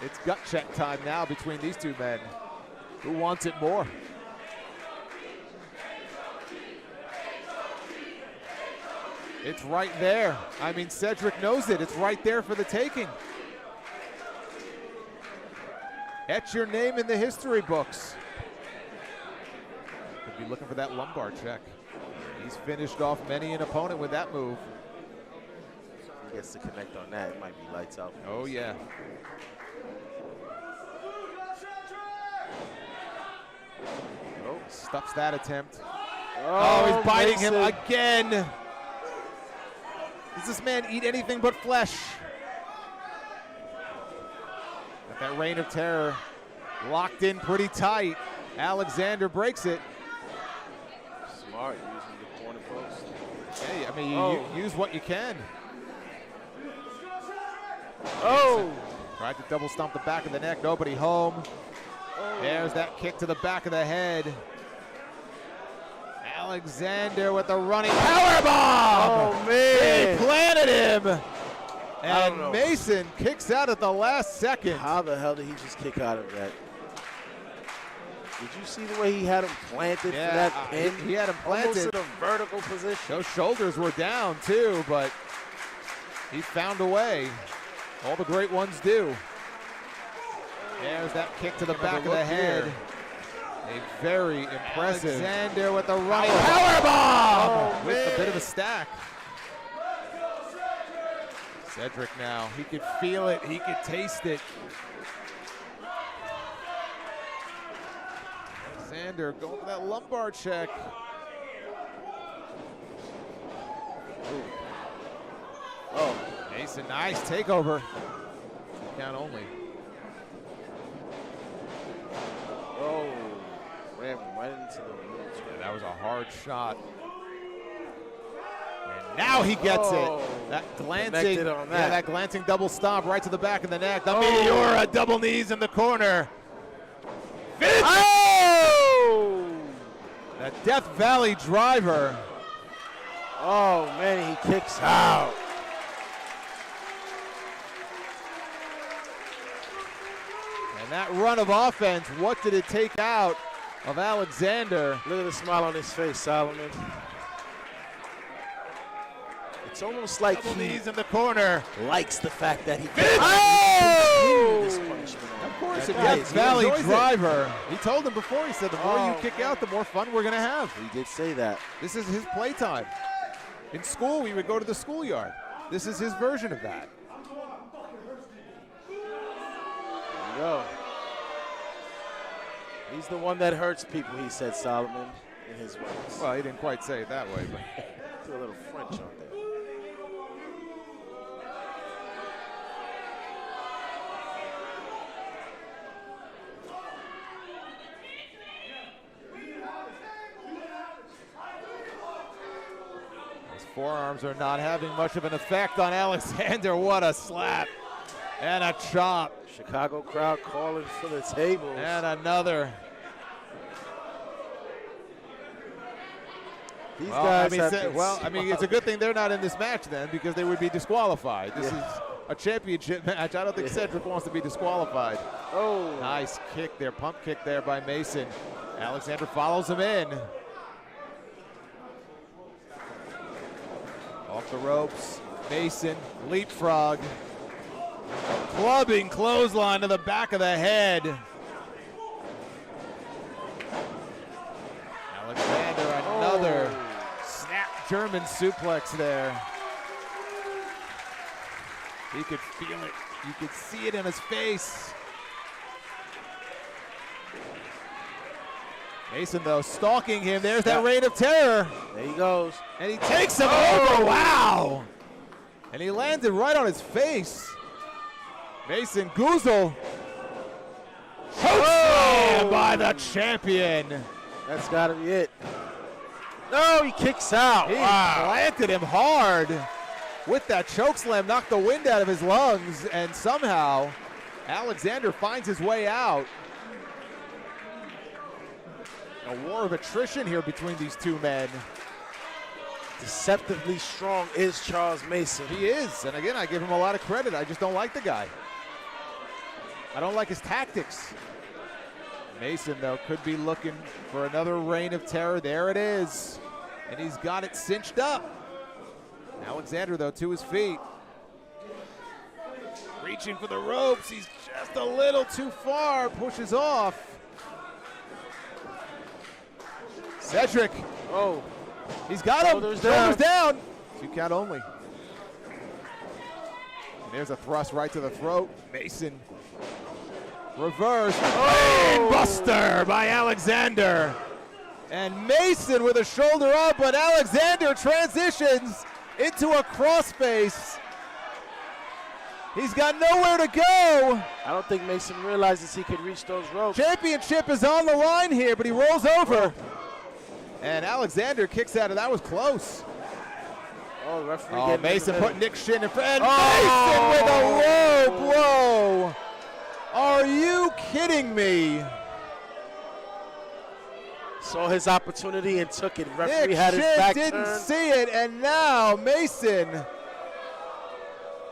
It's gut check time now between these two men. Who wants it more? It's right there. I mean, Cedric knows it. It's right there for the taking. Etch your name in the history books. Could be looking for that lumbar check. He's finished off many an opponent with that move. If he gets to connect on that, it might be lights out. Oh, yeah. Oh, stuffs that attempt. Oh, he's biting him again. Does this man eat anything but flesh? Got that reign of terror locked in pretty tight. Alexander breaks it. Smart using the corner post. Hey, I mean, you use what you can. Oh! Tried to double stomp the back of the neck, nobody home. Oh. There's that kick to the back of the head. Alexander with the running power bomb. Oh, man. He planted him. And Mason kicks out at the last second. How the hell did he just kick out of that? Did you see the way he had him planted for that pin? He had him planted. Almost in a vertical position. Those shoulders were down too, but he found a way. All the great ones do. There's that kick to the back of the head. A very impressive. Alexander with the running power bomb with a bit of a stack. Cedric now, he could feel it, he could taste it. Alexander going for that lumbar check. Ooh. Oh, Mason, nice takeover. Count only. Oh, ran right into the wheels. Yeah, that was a hard shot. And now he gets it. That glancing, that glancing double stomp right to the back of the neck. The Meteora double knees in the corner. Finish. Oh! That Death Valley driver. Oh man, he kicks out. And that run of offense, what did it take out of Alexander? Look at the smile on his face, Solomon. It's almost like he's in the corner. Likes the fact that he this punishment. Of course, if Death Valley driver. He told him before, he said, the more you kick out, the more fun we're going to have. He did say that. This is his playtime. In school, we would go to the schoolyard. This is his version of that. There you go. He's the one that hurts people, he said, Solomon, in his words. Well, he didn't quite say it that way, but Threw a little French on there. his forearms are not having much of an effect on Alexander. What a slap and a chop. Chicago crowd calling for the tables. And another. These Well, guys I mean, have been it's a good thing they're not in this match then, because they would be disqualified. This is a championship match. I don't think Cedric wants to be disqualified. Oh. Nice kick there, pump kick there by Mason. Alexander follows him in. Off the ropes, Mason, leapfrog. Clubbing clothesline to the back of the head. Alexander, another snap German suplex there. He could feel it. You could see it in his face. Mason, though, stalking him. There's that reign of terror. There he goes. And he takes him over. Wow. And he landed right on his face. Mason Guzl. Chokeslam by the champion. That's got to be it. No, he kicks out. He planted him hard with that chokeslam, knocked the wind out of his lungs, and somehow Alexander finds his way out. A war of attrition here between these two men. Deceptively strong is Charles Mason. He is, and again, I give him a lot of credit. I just don't like the guy. I don't like his tactics. Mason, though, could be looking for another reign of terror. There it is. And he's got it cinched up. Alexander, though, to his feet. Reaching for the ropes. He's just a little too far. Pushes off. Cedric. Oh. He's got him. Shoulders down. 2 count only. And there's a thrust right to the throat. Mason. Reverse. Oh. Buster by Alexander. And Mason with a shoulder up, but Alexander transitions into a crossface. He's got nowhere to go. I don't think Mason realizes he could reach those ropes. Championship is on the line here, but he rolls over. And Alexander kicks out of that. Was close. Oh, the referee Mason put Nick Shin in front. And Mason with a low blow. Are you kidding me? Saw his opportunity and took it. Referee Nick had his Shin back didn't turned. see it, and now Mason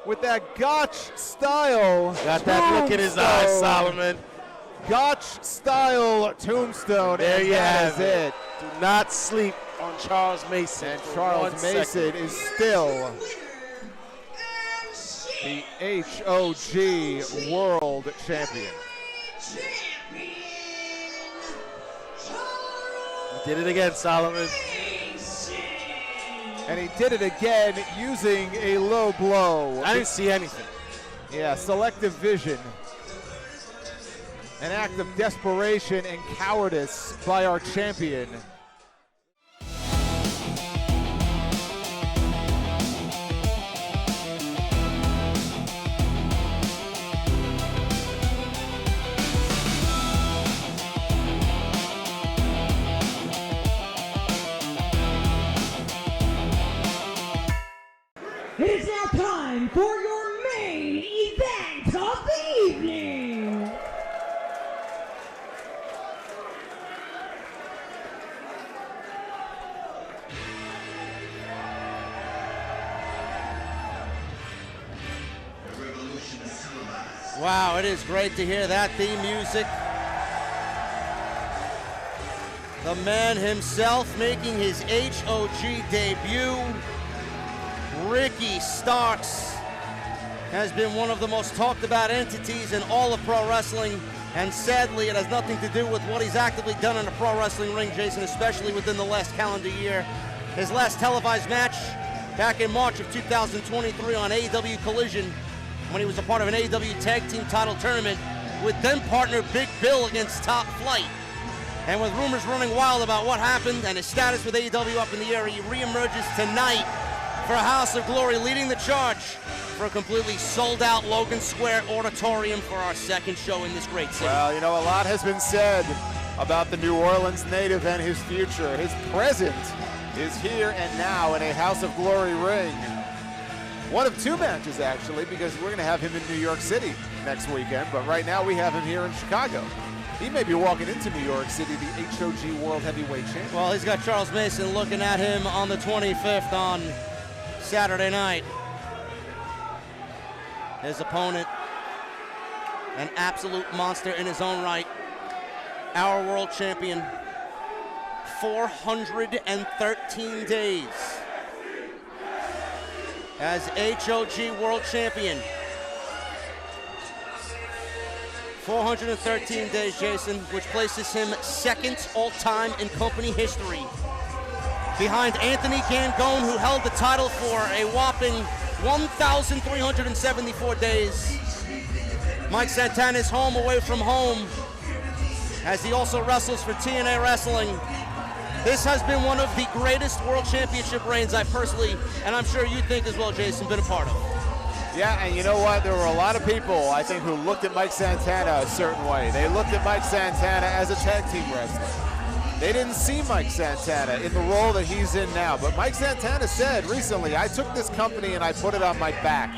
with that Gotch style. Got that look in his eyes, Solomon. Gotch style tombstone. There and you that have is it. Do not sleep on Charles Mason. And for Charles 1 Mason second. is still the HOG World Champion. He did it again, Solomon. And he did it again using a low blow. I didn't see anything. Yeah, selective vision. An act of desperation and cowardice by our champion. It is now time for your main event of the evening. Wow, it is great to hear that theme music. The man himself making his HOG debut. Ricky Starks has been one of the most talked about entities in all of pro wrestling, and sadly it has nothing to do with what he's actively done in a pro wrestling ring, Jason, especially within the last calendar year. His last televised match back in March of 2023 on AEW Collision, when he was a part of an AEW Tag Team title tournament with then partner Big Bill against Top Flight. And with rumors running wild about what happened and his status with AEW up in the air, he reemerges tonight for House of Glory, leading the charge for a completely sold-out Logan Square Auditorium for our second show in this great city. Well, you know, a lot has been said about the New Orleans native and his future. His present is here and now in a House of Glory ring. One of two matches, actually, because we're going to have him in New York City next weekend, but right now we have him here in Chicago. He may be walking into New York City, the HOG World Heavyweight Champion. Well, he's got Charles Mason looking at him on the 25th on Saturday night. His opponent, an absolute monster in his own right, our world champion, 413 days as HOG World Champion. 413 days, Jason, which places him second all-time in company history, behind Anthony Gangone, who held the title for a whopping 1,374 days. Mike Santana is home away from home, as he also wrestles for TNA Wrestling. This has been one of the greatest World Championship reigns I personally, and I'm sure you think as well, Jason, been a part of. Yeah, and you know what? There were a lot of people, I think, who looked at Mike Santana a certain way. They looked at Mike Santana as a tag team wrestler. They didn't see Mike Santana in the role that he's in now. But Mike Santana said recently, I took this company and I put it on my back,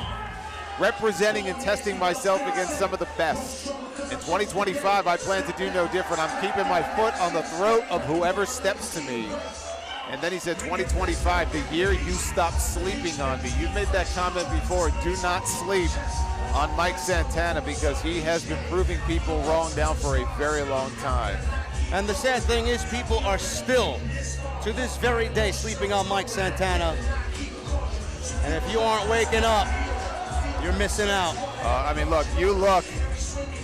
representing and testing myself against some of the best. In 2025, I plan to do no different. I'm keeping my foot on the throat of whoever steps to me. And then he said, 2025, the year you stop sleeping on me. You've made that comment before. Do not sleep on Mike Santana, because he has been proving people wrong down for a very long time. And the sad thing is, people are still, to this very day, sleeping on Mike Santana. And if you aren't waking up, you're missing out. I mean, look, you look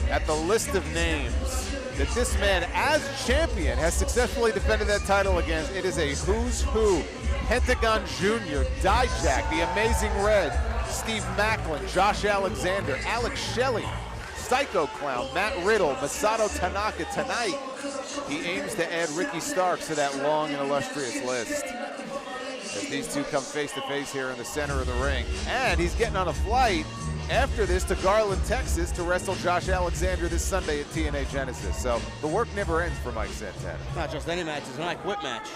at the list of names that this man, as champion, has successfully defended that title against. It is a who's who. Pentagon Jr., Dijak, the Amazing Red, Steve Macklin, Josh Alexander, Alex Shelley, Psycho Clown, Matt Riddle, Masato Tanaka. Tonight, he aims to add Ricky Starks to that long and illustrious list, as these two come face to face here in the center of the ring. And he's getting on a flight after this to Garland, Texas, to wrestle Josh Alexander this Sunday at TNA Genesis. So the work never ends for Mike Santana. Not just any match, it's an I Quit match.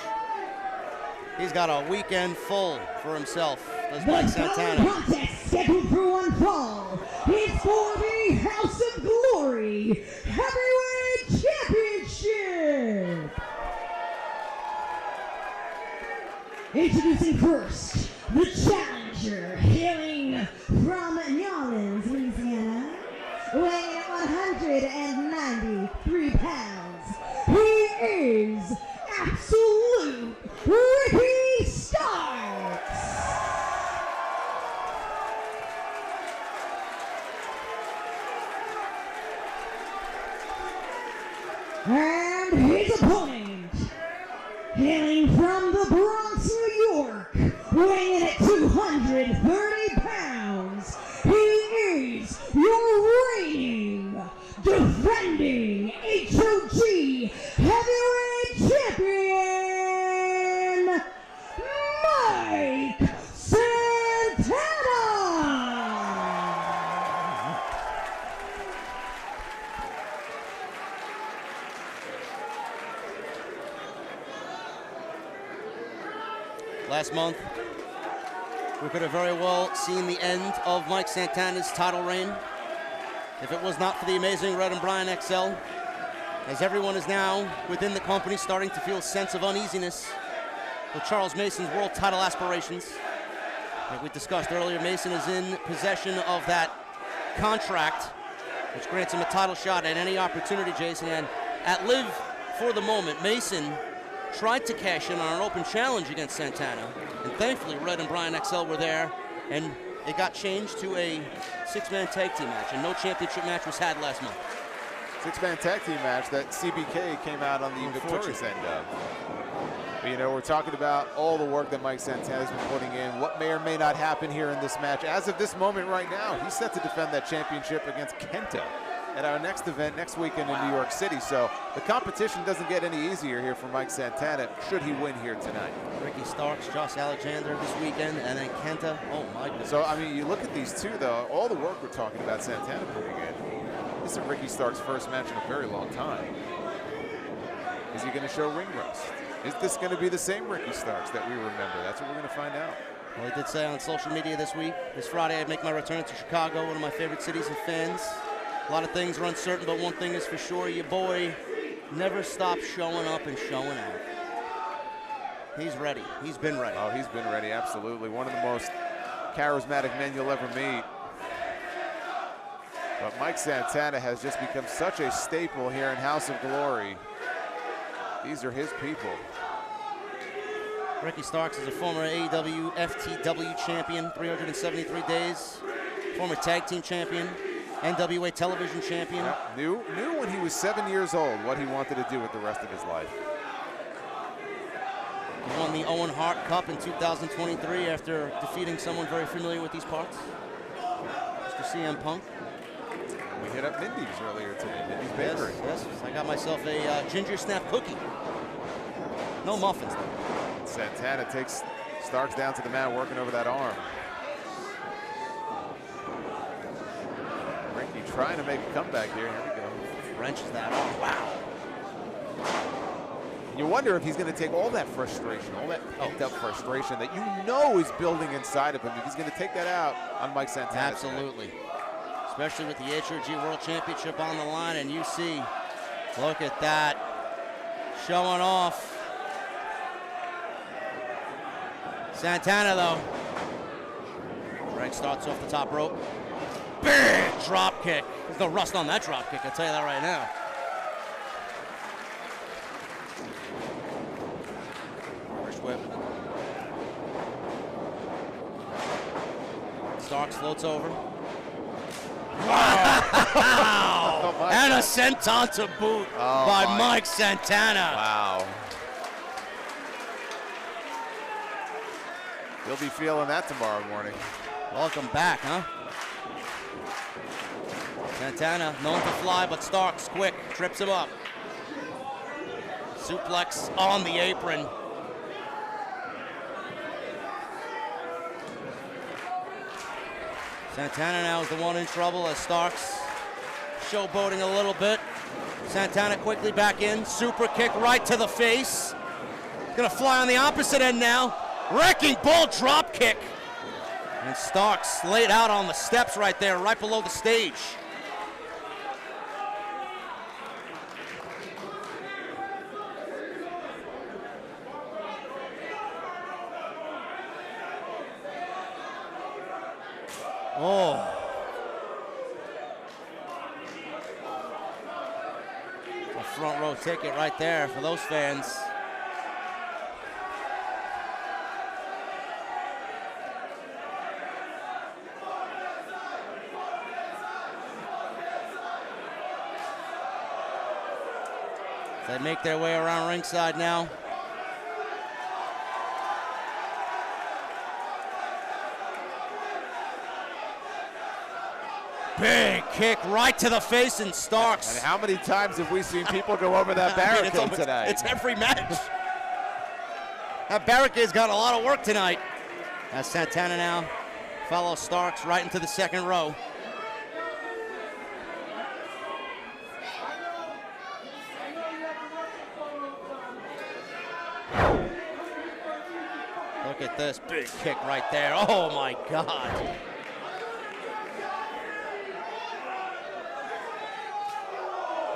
He's got a weekend full for himself, does Mike Santana. The contest scheduled for one fall is for the House of Glory Heavyweight Championship. Introducing first, the challenger, hailing from New Orleans, Louisiana, weighing 193 pounds. He is Absolute Ricky Starks. And his opponent, hailing from the Bronx, New York, weighing in at 230 pounds, he is your reigning, defending HOG Heavyweight Champion, Mike Santana! Last month, we could have very well seen the end of Mike Santana's title reign if it was not for the Amazing Red and Brian XL, as everyone is now within the company starting to feel a sense of uneasiness with Charles Mason's world title aspirations. Like we discussed earlier, Mason is in possession of that contract, which grants him a title shot at any opportunity, Jason. And at Live for the Moment, Mason tried to cash in on an open challenge against Santana, and thankfully Red and Brian XL were there, and it got changed to a six-man tag team match, and no championship match was had last month. Six-man tag team match that CBK came out on the victorious end of. But, you know, we're talking about all the work that Mike Santana's been putting in, what may or may not happen here in this match. As of this moment right now, he's set to defend that championship against Kenta at our next event next weekend in New York City. So the competition doesn't get any easier here for Mike Santana should he win here tonight. Ricky Starks, Josh Alexander this weekend, and then Kenta. Oh my goodness. So, I mean, you look at these two, though, all the work we're talking about Santana putting in. This is Ricky Starks' first match in a very long time. Is he going to show ring rust? Is this going to be the same Ricky Starks that we remember? That's what we're going to find out. Well, I did say on social media this Friday, I'd make my return to Chicago, one of my favorite cities and fans. A lot of things are uncertain, but one thing is for sure, your boy never stops showing up and showing out. He's ready. He's been ready. Oh, he's been ready, absolutely. One of the most charismatic men you'll ever meet. But Mike Santana has just become such a staple here in House of Glory. These are his people. Ricky Starks is a former AEW FTW champion, 373 days. Former tag team champion, NWA television champion. Yep. Knew when he was 7 years old what he wanted to do with the rest of his life. He won the Owen Hart Cup in 2023 after defeating someone very familiar with these parts, Mr. CM Punk. We hit up Mindy's earlier today, Mindy's Bakery. Yes, I got myself a ginger snap cookie. No muffins, though. Santana takes Starks down to the mat, working over that arm. Ricky trying to make a comeback here. Here we go. Wrenches that arm. Wow. You wonder if he's going to take all that frustration, all that pent-up frustration that you know is building inside of him, if he's going to take that out on Mike Santana. Absolutely. Especially with the HOG World Championship on the line, and you see, look at that, showing off. Santana, though. Greg starts off the top rope. Big drop kick. There's no rust on that drop kick, I'll tell you that right now. Irish whip. Starks floats over. Wow! Oh, and a senton to boot by Mike Santana. Wow. You'll be feeling that tomorrow morning. Welcome back, huh? Santana, known to fly, but Starks, quick, trips him up. Suplex on the apron. Santana now is the one in trouble as Starks showboating a little bit. Santana quickly back in, super kick right to the face. Gonna fly on the opposite end now. Wrecking ball drop kick. And Starks laid out on the steps right there, right below the stage. Oh. A front row ticket right there for those fans. They make their way around ringside now. Big kick right to the face, and Starks. And how many times have we seen people go over that barricade tonight? It's every match. That barricade's got a lot of work tonight. As Santana now follows Starks right into the second row. Look at this big kick right there. Oh my God.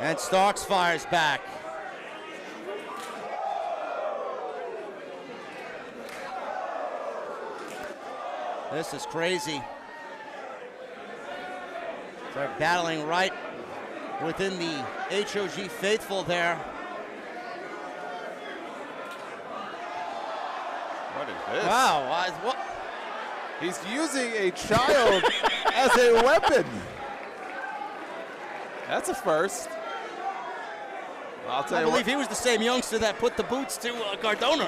And Starks fires back. This is crazy. They're battling right within the HOG faithful there. What is this? Wow, what? He's using a child as a weapon. That's a first. I'll tell I you believe what, he was the same youngster that put the boots to Cardona.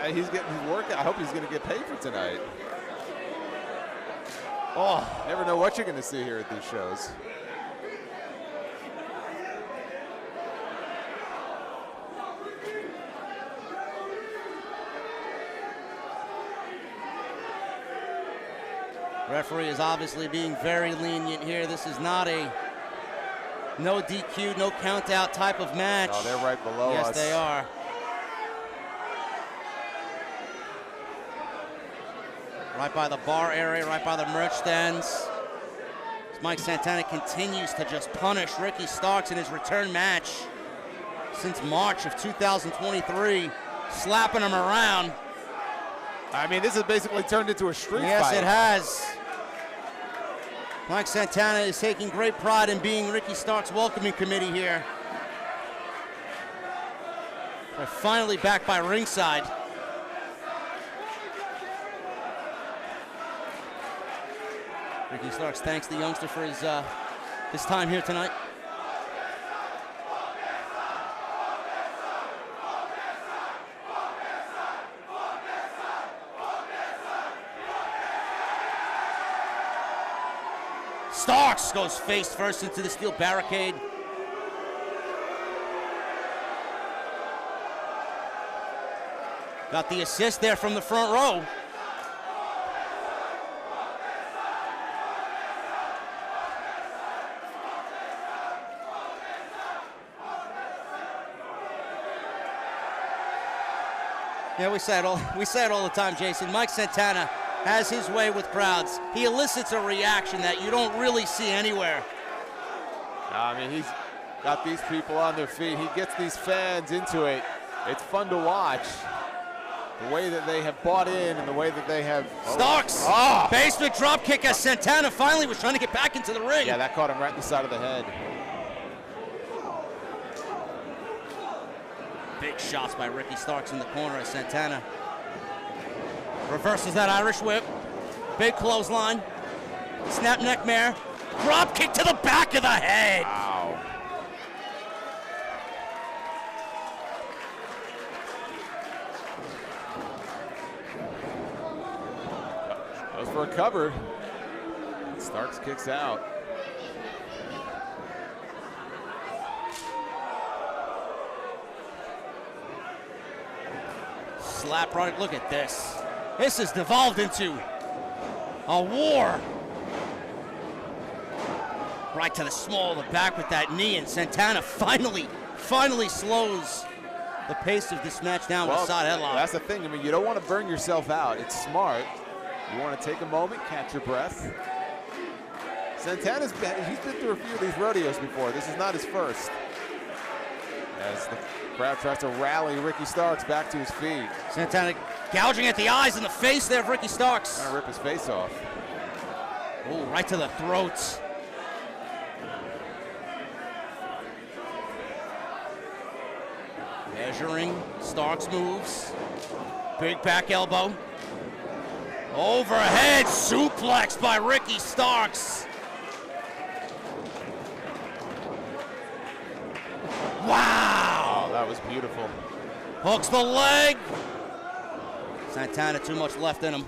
he's getting his work. I hope he's going to get paid for tonight. Oh, Never know what you're going to see here at these shows. Referee is obviously being very lenient here. This is not a no DQ, no count out type of match. Oh, they're right below us. Yes, they are. Right by the bar area, right by the merch stands. Mike Santana continues to just punish Ricky Starks in his return match since March of 2023, slapping him around. I mean, this has basically turned into a street fight. Yes, it has. Mike Santana is taking great pride in being Ricky Starks' welcoming committee here. They're finally back by ringside. Ricky Starks thanks the youngster for his time here tonight. Starks goes face first into the steel barricade. Got the assist there from the front row. Yeah, we say it all the time, Jason. Mike Santana has his way with crowds. He elicits a reaction that you don't really see anywhere. I mean, he's got these people on their feet. He gets these fans into it. It's fun to watch. The way that they have bought in and the way that they have... Starks! Basement drop kick as Santana finally was trying to get back into the ring. Yeah, that caught him right in the side of the head. Big shots by Ricky Starks in the corner as Santana reverses that Irish whip. Big clothesline. Snap neck mare. Drop kick to the back of the head. Wow. Goes for a cover. Starks kicks out. Slap right. Look at this. This has devolved into a war. Right to the small of the back with that knee, and Santana finally slows the pace of this match down with a side headlock. That's the thing. I mean, you don't want to burn yourself out. It's smart. You want to take a moment, catch your breath. Santana's he's been through a few of these rodeos before. This is not his first. As the crowd tries to rally Ricky Starks back to his feet. Santana gouging at the eyes and the face there of Ricky Starks. Trying to rip his face off. Oh, right to the throat. Measuring, Starks moves. Big back elbow. Overhead suplex by Ricky Starks. Wow! Oh, that was beautiful. Hooks the leg. Santana, too much left in him.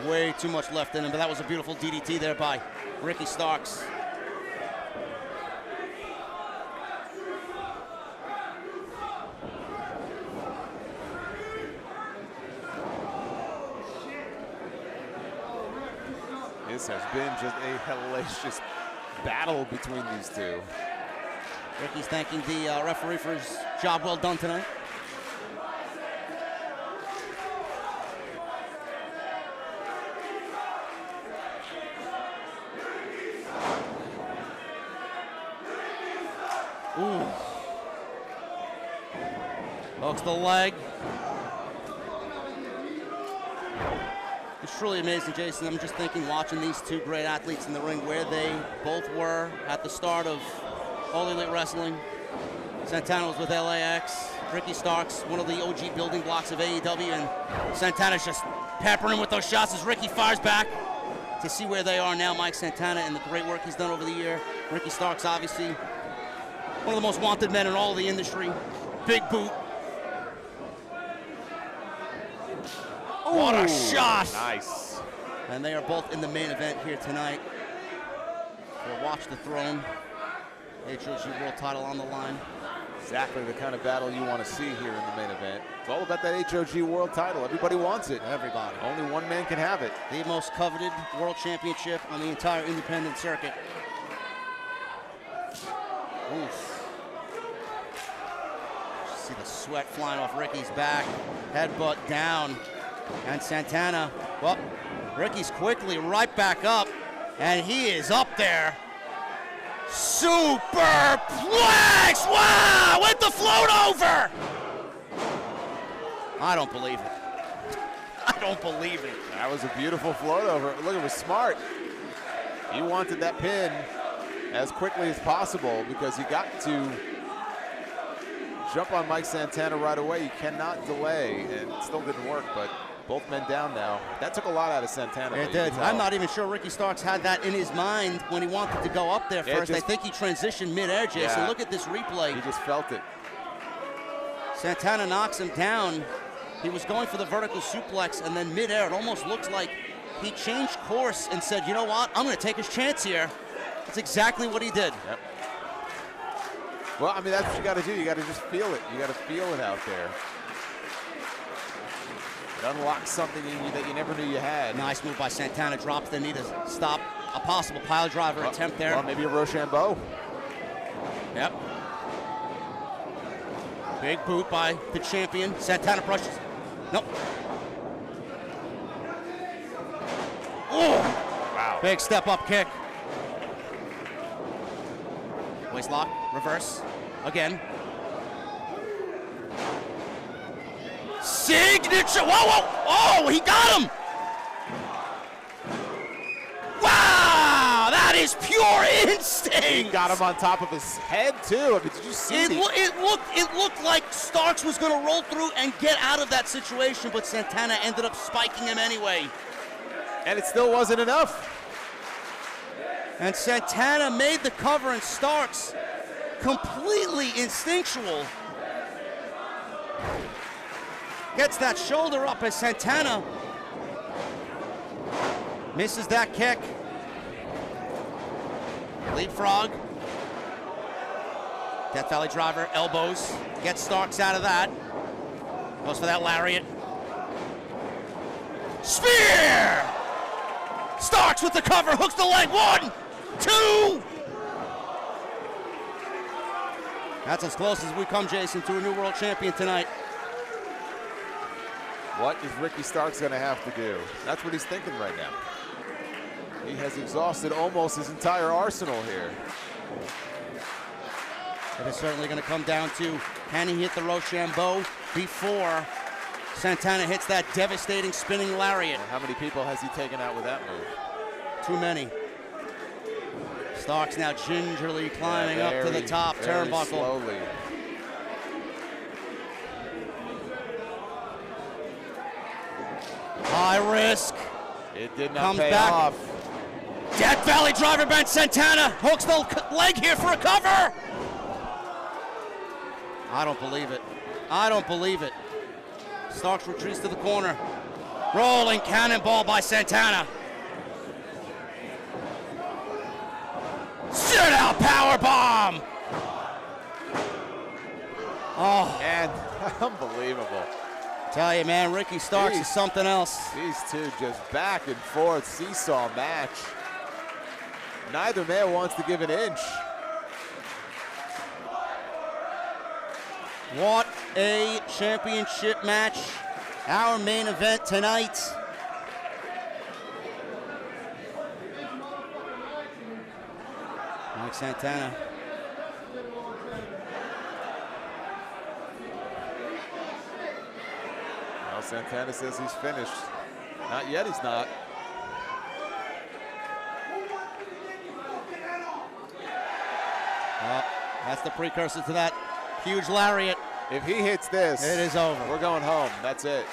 Way too much left in him, but that was a beautiful DDT there by Ricky Starks. This has been just a hellacious battle between these two. Ricky's thanking the referee for his job well done tonight. Ooh. Hooks the leg. It's truly amazing, Jason. I'm just thinking, watching these two great athletes in the ring, where they both were at the start of All Elite Wrestling. Santana was with LAX. Ricky Starks, one of the OG building blocks of AEW, and Santana's just peppering him with those shots as Ricky fires back. To see where they are now, Mike Santana, and the great work he's done over the year. Ricky Starks, obviously, one of the most wanted men in all of the industry. Big boot. What a shot! Nice. And they are both in the main event here tonight. For Watch the Throne. HOG World title on the line. Exactly the kind of battle you want to see here in the main event. It's all about that HOG World title. Everybody wants it. Everybody. Only one man can have it. The most coveted world championship on the entire independent circuit. Oof. See the sweat flying off Ricky's back. Headbutt down. And Santana, well, Ricky's quickly right back up. And he is up there. Superplex! Wow! With the float over! I don't believe it. I don't believe it. That was a beautiful float over. Look, it was smart. He wanted that pin as quickly as possible because you got to jump on Mike Santana right away. You cannot delay, and it still didn't work, but both men down now. That took a lot out of Santana. It did. I'm not even sure Ricky Starks had that in his mind when he wanted to go up there first. I think he transitioned mid-air, Jason. Yeah. Look at this replay. He just felt it. Santana knocks him down. He was going for the vertical suplex, and then mid-air, it almost looks like he changed course and said, you know what, I'm going to take his chance here. That's exactly what he did. Yep. Well, I mean, that's what you got to do. You got to just feel it. You got to feel it out there. It unlocks something in you that you never knew you had. Nice move by Santana. Drops the knee to stop a possible pile driver attempt there. Well, maybe a Rochambeau. Yep. Big boot by the champion. Santana brushes. Nope. Oh! Wow. Big step up kick. Waist lock. Reverse. Again. Signature. Whoa, whoa. Oh, he got him. Wow, that is pure instinct. He got him on top of his head too. I mean, did you see it looked like Starks was going to roll through and get out of that situation, but Santana ended up spiking him anyway. And it still wasn't enough. And Santana made the cover, and Starks completely instinctual. Gets that shoulder up as Santana misses that kick. Leapfrog. Death Valley driver, elbows. Gets Starks out of that. Goes for that lariat. Spear! Starks with the cover, hooks the leg. 1, 2. That's as close as we come, Jason, to a new world champion tonight. What is Ricky Starks going to have to do? That's what he's thinking right now. He has exhausted almost his entire arsenal here. It is certainly going to come down to, can he hit the Rochambeau before Santana hits that devastating spinning lariat? Well, how many people has he taken out with that move? Too many. Starks now gingerly climbing up to the top turnbuckle. Slowly. High risk. It did not Comes pay back. off. Death Valley driver bent. Santana hooks the leg here for a cover. I don't believe it. I don't believe it. Starks retreats to the corner. Rolling cannonball by Santana. Sit out power bomb. Oh, And unbelievable. tell you, man, Ricky Starks is something else. These two just back and forth seesaw match. Neither man wants to give an inch. What a championship match. Our main event tonight. Mike Santana. Well, Santana says he's finished. Not yet, he's not. That's the precursor to that huge lariat. If he hits this, It is over. we're going home. That's it.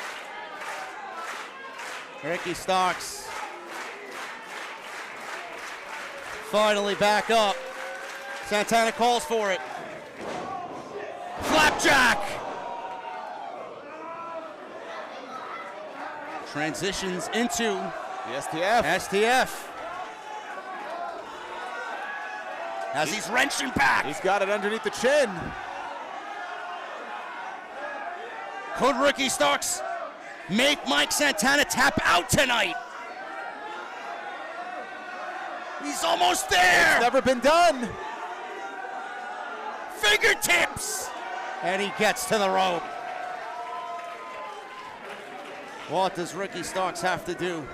Ricky Starks finally back up. Santana calls for it. Flapjack! Transitions into The STF. STF. As he's wrenching back. He's got it underneath the chin. Could Ricky Starks make Mike Santana tap out tonight? He's almost there. It's never been done. Fingertips. And he gets to the rope. What does Ricky Starks have to do?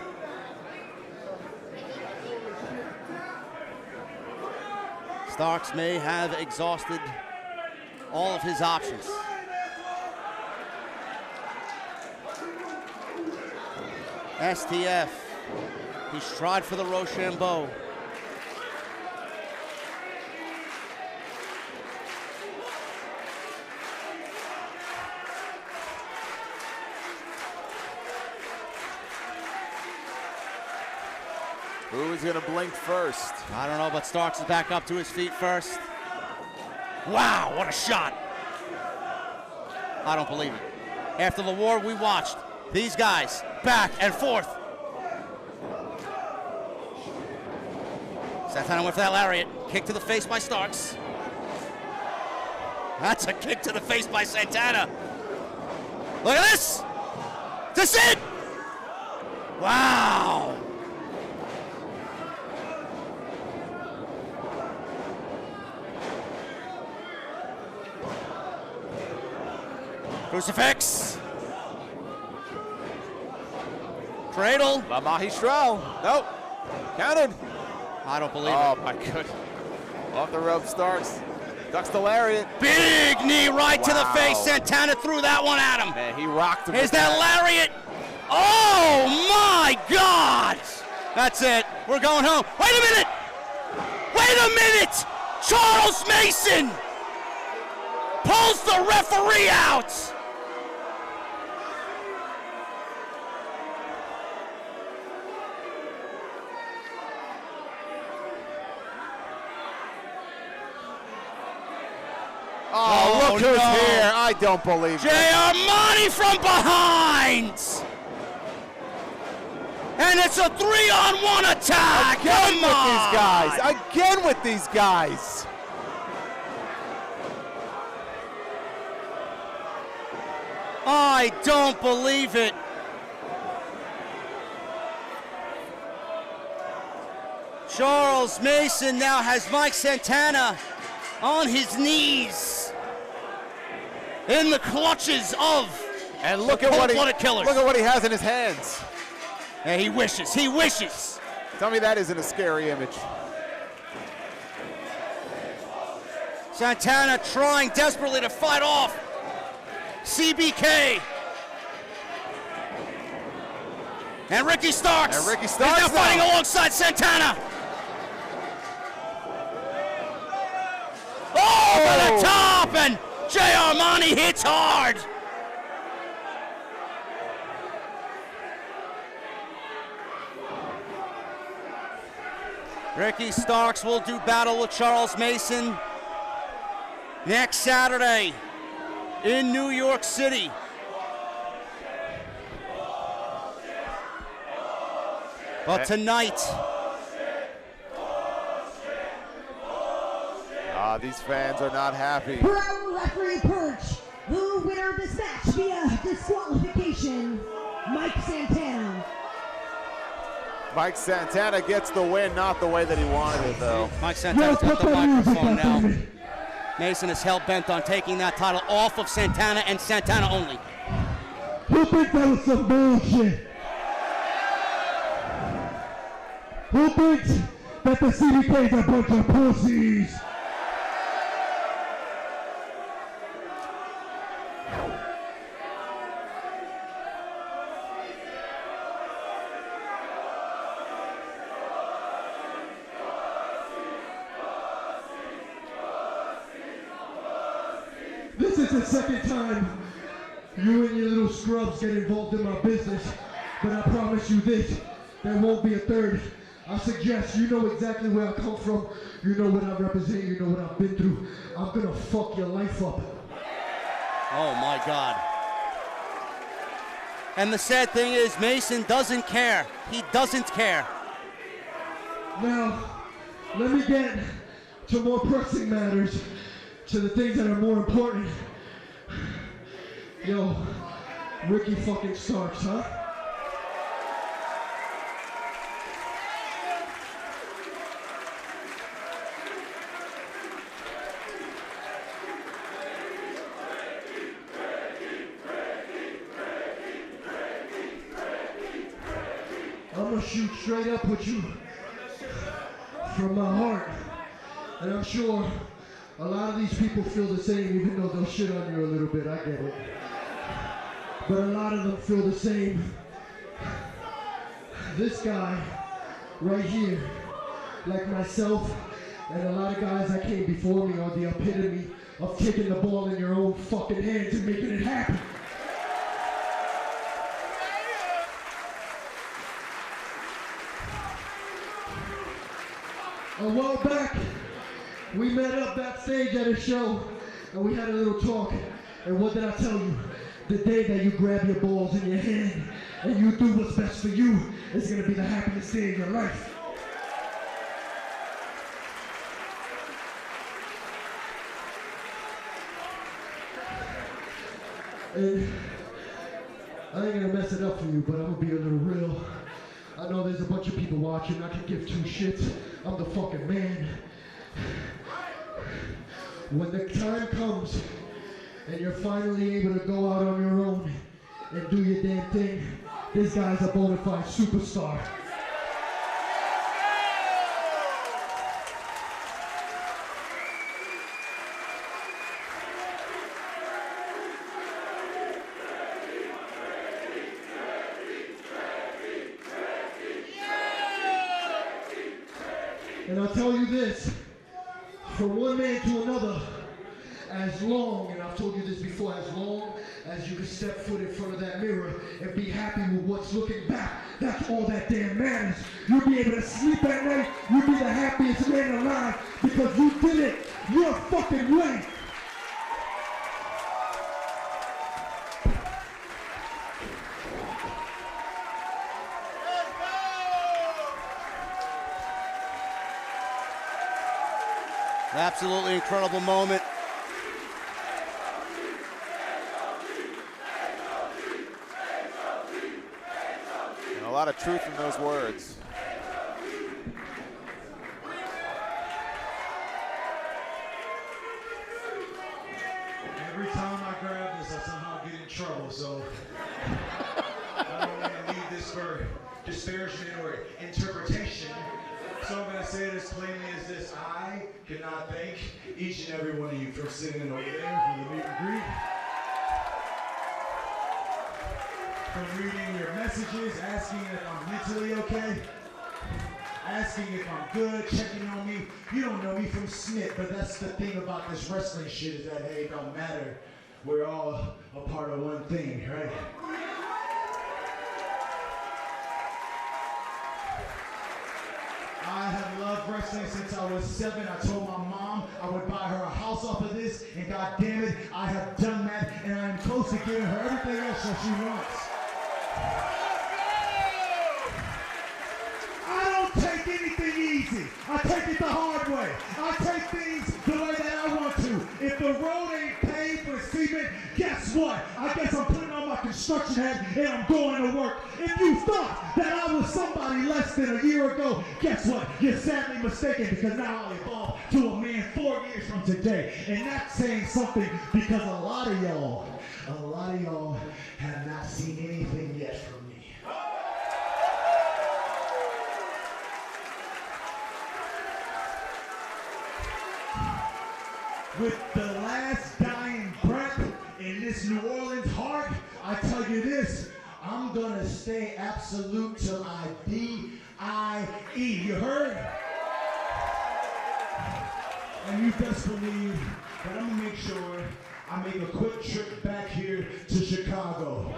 Starks may have exhausted all of his options. STF. He's tried for the Rochambeau. Who's going to blink first? I don't know, but Starks is back up to his feet first. Wow, what a shot. I don't believe it. After the war we watched, these guys back and forth. Santana went for that lariat. Kick to the face by Starks. That's a kick to the face by Santana. Look at this. This it. Wow. Crucifix. Cradle. La Magistral. Nope. Counted. I don't believe Oh, it. my goodness. Off the rope, Starks. Ducks the lariat. Big knee right to the face. Santana threw that one at him. Man, he rocked him. Here's that lariat. Oh, my God. That's it. We're going home. Wait a minute. Wait a minute. Charles Mason pulls the referee out. Oh, look who's no. here. I don't believe it. Armani from behind. And it's a 3-on-1 attack. Again Come with on. these guys. Again with these guys. I don't believe it. Charles Mason now has Mike Santana on his knees in the clutches of And look the at what cold-blooded killers. Look at what he has in his hands. Yeah, he wishes. He wishes. Tell me that isn't a scary image. Santana trying desperately to fight off CBK. And Ricky Starks. And Ricky is Starks now now. fighting alongside Santana. Over the top, and Armani hits hard. Ricky Starks will do battle with Charles Mason next Saturday in New York City. But tonight, These fans are not happy. Pro referee Perch, the winner of this match via disqualification, Mike Santana. Mike Santana gets the win, not the way that he wanted it, though. Mike Santana's got the microphone now. Mason is hell-bent on taking that title off of Santana and Santana only. Who thinks that was some bullshit? Who thinks that the CDK's a bunch of pussies? This is the second time you and your little scrubs get involved in my business, but I promise you this, there won't be a third. I suggest you know exactly where I come from, you know what I represent, you know what I've been through. I'm gonna fuck your life up. Oh my God. And the sad thing is, Mason doesn't care. He doesn't care. Now, let me get to more pressing matters, to the things that are more important. Yo, Ricky fucking Starks, huh? I'm gonna shoot straight up with you from my heart. And I'm sure a lot of these people feel the same, even though they'll shit on you a little bit, I get it. But a lot of them feel the same. This guy right here, like myself and a lot of guys that came before me, are the epitome of taking the ball in your own fucking hands and making it happen. A while back, we met up backstage at a show and we had a little talk. And what did I tell you? The day that you grab your balls in your hand and you do what's best for you is gonna be the happiest day of your life. And I ain't gonna mess it up for you, but I'm gonna be a little real. I know there's a bunch of people watching. I can give two shits. I'm the fucking man. When the time comes and you're finally able to go out on your own and do your damn thing, this guy's a bona fide superstar. And I'll tell you this, from one man to another, as long, and I've told you this before, as long as you can step foot in front of that mirror and be happy with what's looking back, that's all that damn matters. You'll be able to sleep at night, you'll be the happiest man alive because you did it your fucking way. Absolutely incredible moment. And a lot of truth in those words. Every time I grab this, I somehow get in trouble, so I don't want to leave this for disparagement or interpretation. So I'm going to say it as plainly as this. I cannot thank each and every one of you for sitting over there for the meet and greet. From reading your messages, asking if I'm mentally okay, asking if I'm good, checking on me. You don't know me from Smith, but that's the thing about this wrestling shit is that, hey, it don't matter. We're all a part of one thing, right? I have loved wrestling since I was 7. I told my mom I would buy her a house off of this, and God damn it, I have done that, and I am close to giving her everything else that she wants. I don't take anything easy. I take it the hard way. I take things the way that I want to. If the road ain't paved for cement, guess what? I guess I'm putting on my construction hat and I'm going to work. If you thought that I was somebody less than a year ago, guess what? You're sadly mistaken because now I evolved to a man 4 years from today. And that's saying something because a lot of y'all have not seen anything yet from me. With the last dying breath in this New Orleans heart, I tell you this, I'm gonna stay absolute till I D-I-E. You heard? And you best believe that I'm gonna make sure I make a quick trip back here to Chicago.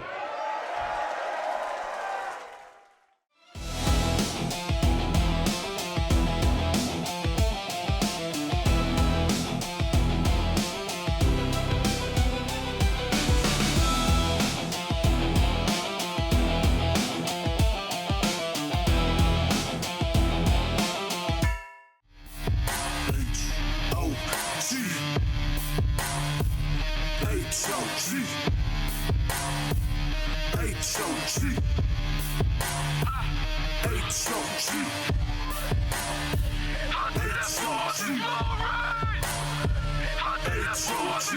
HOG. HOG. HOG. HOG.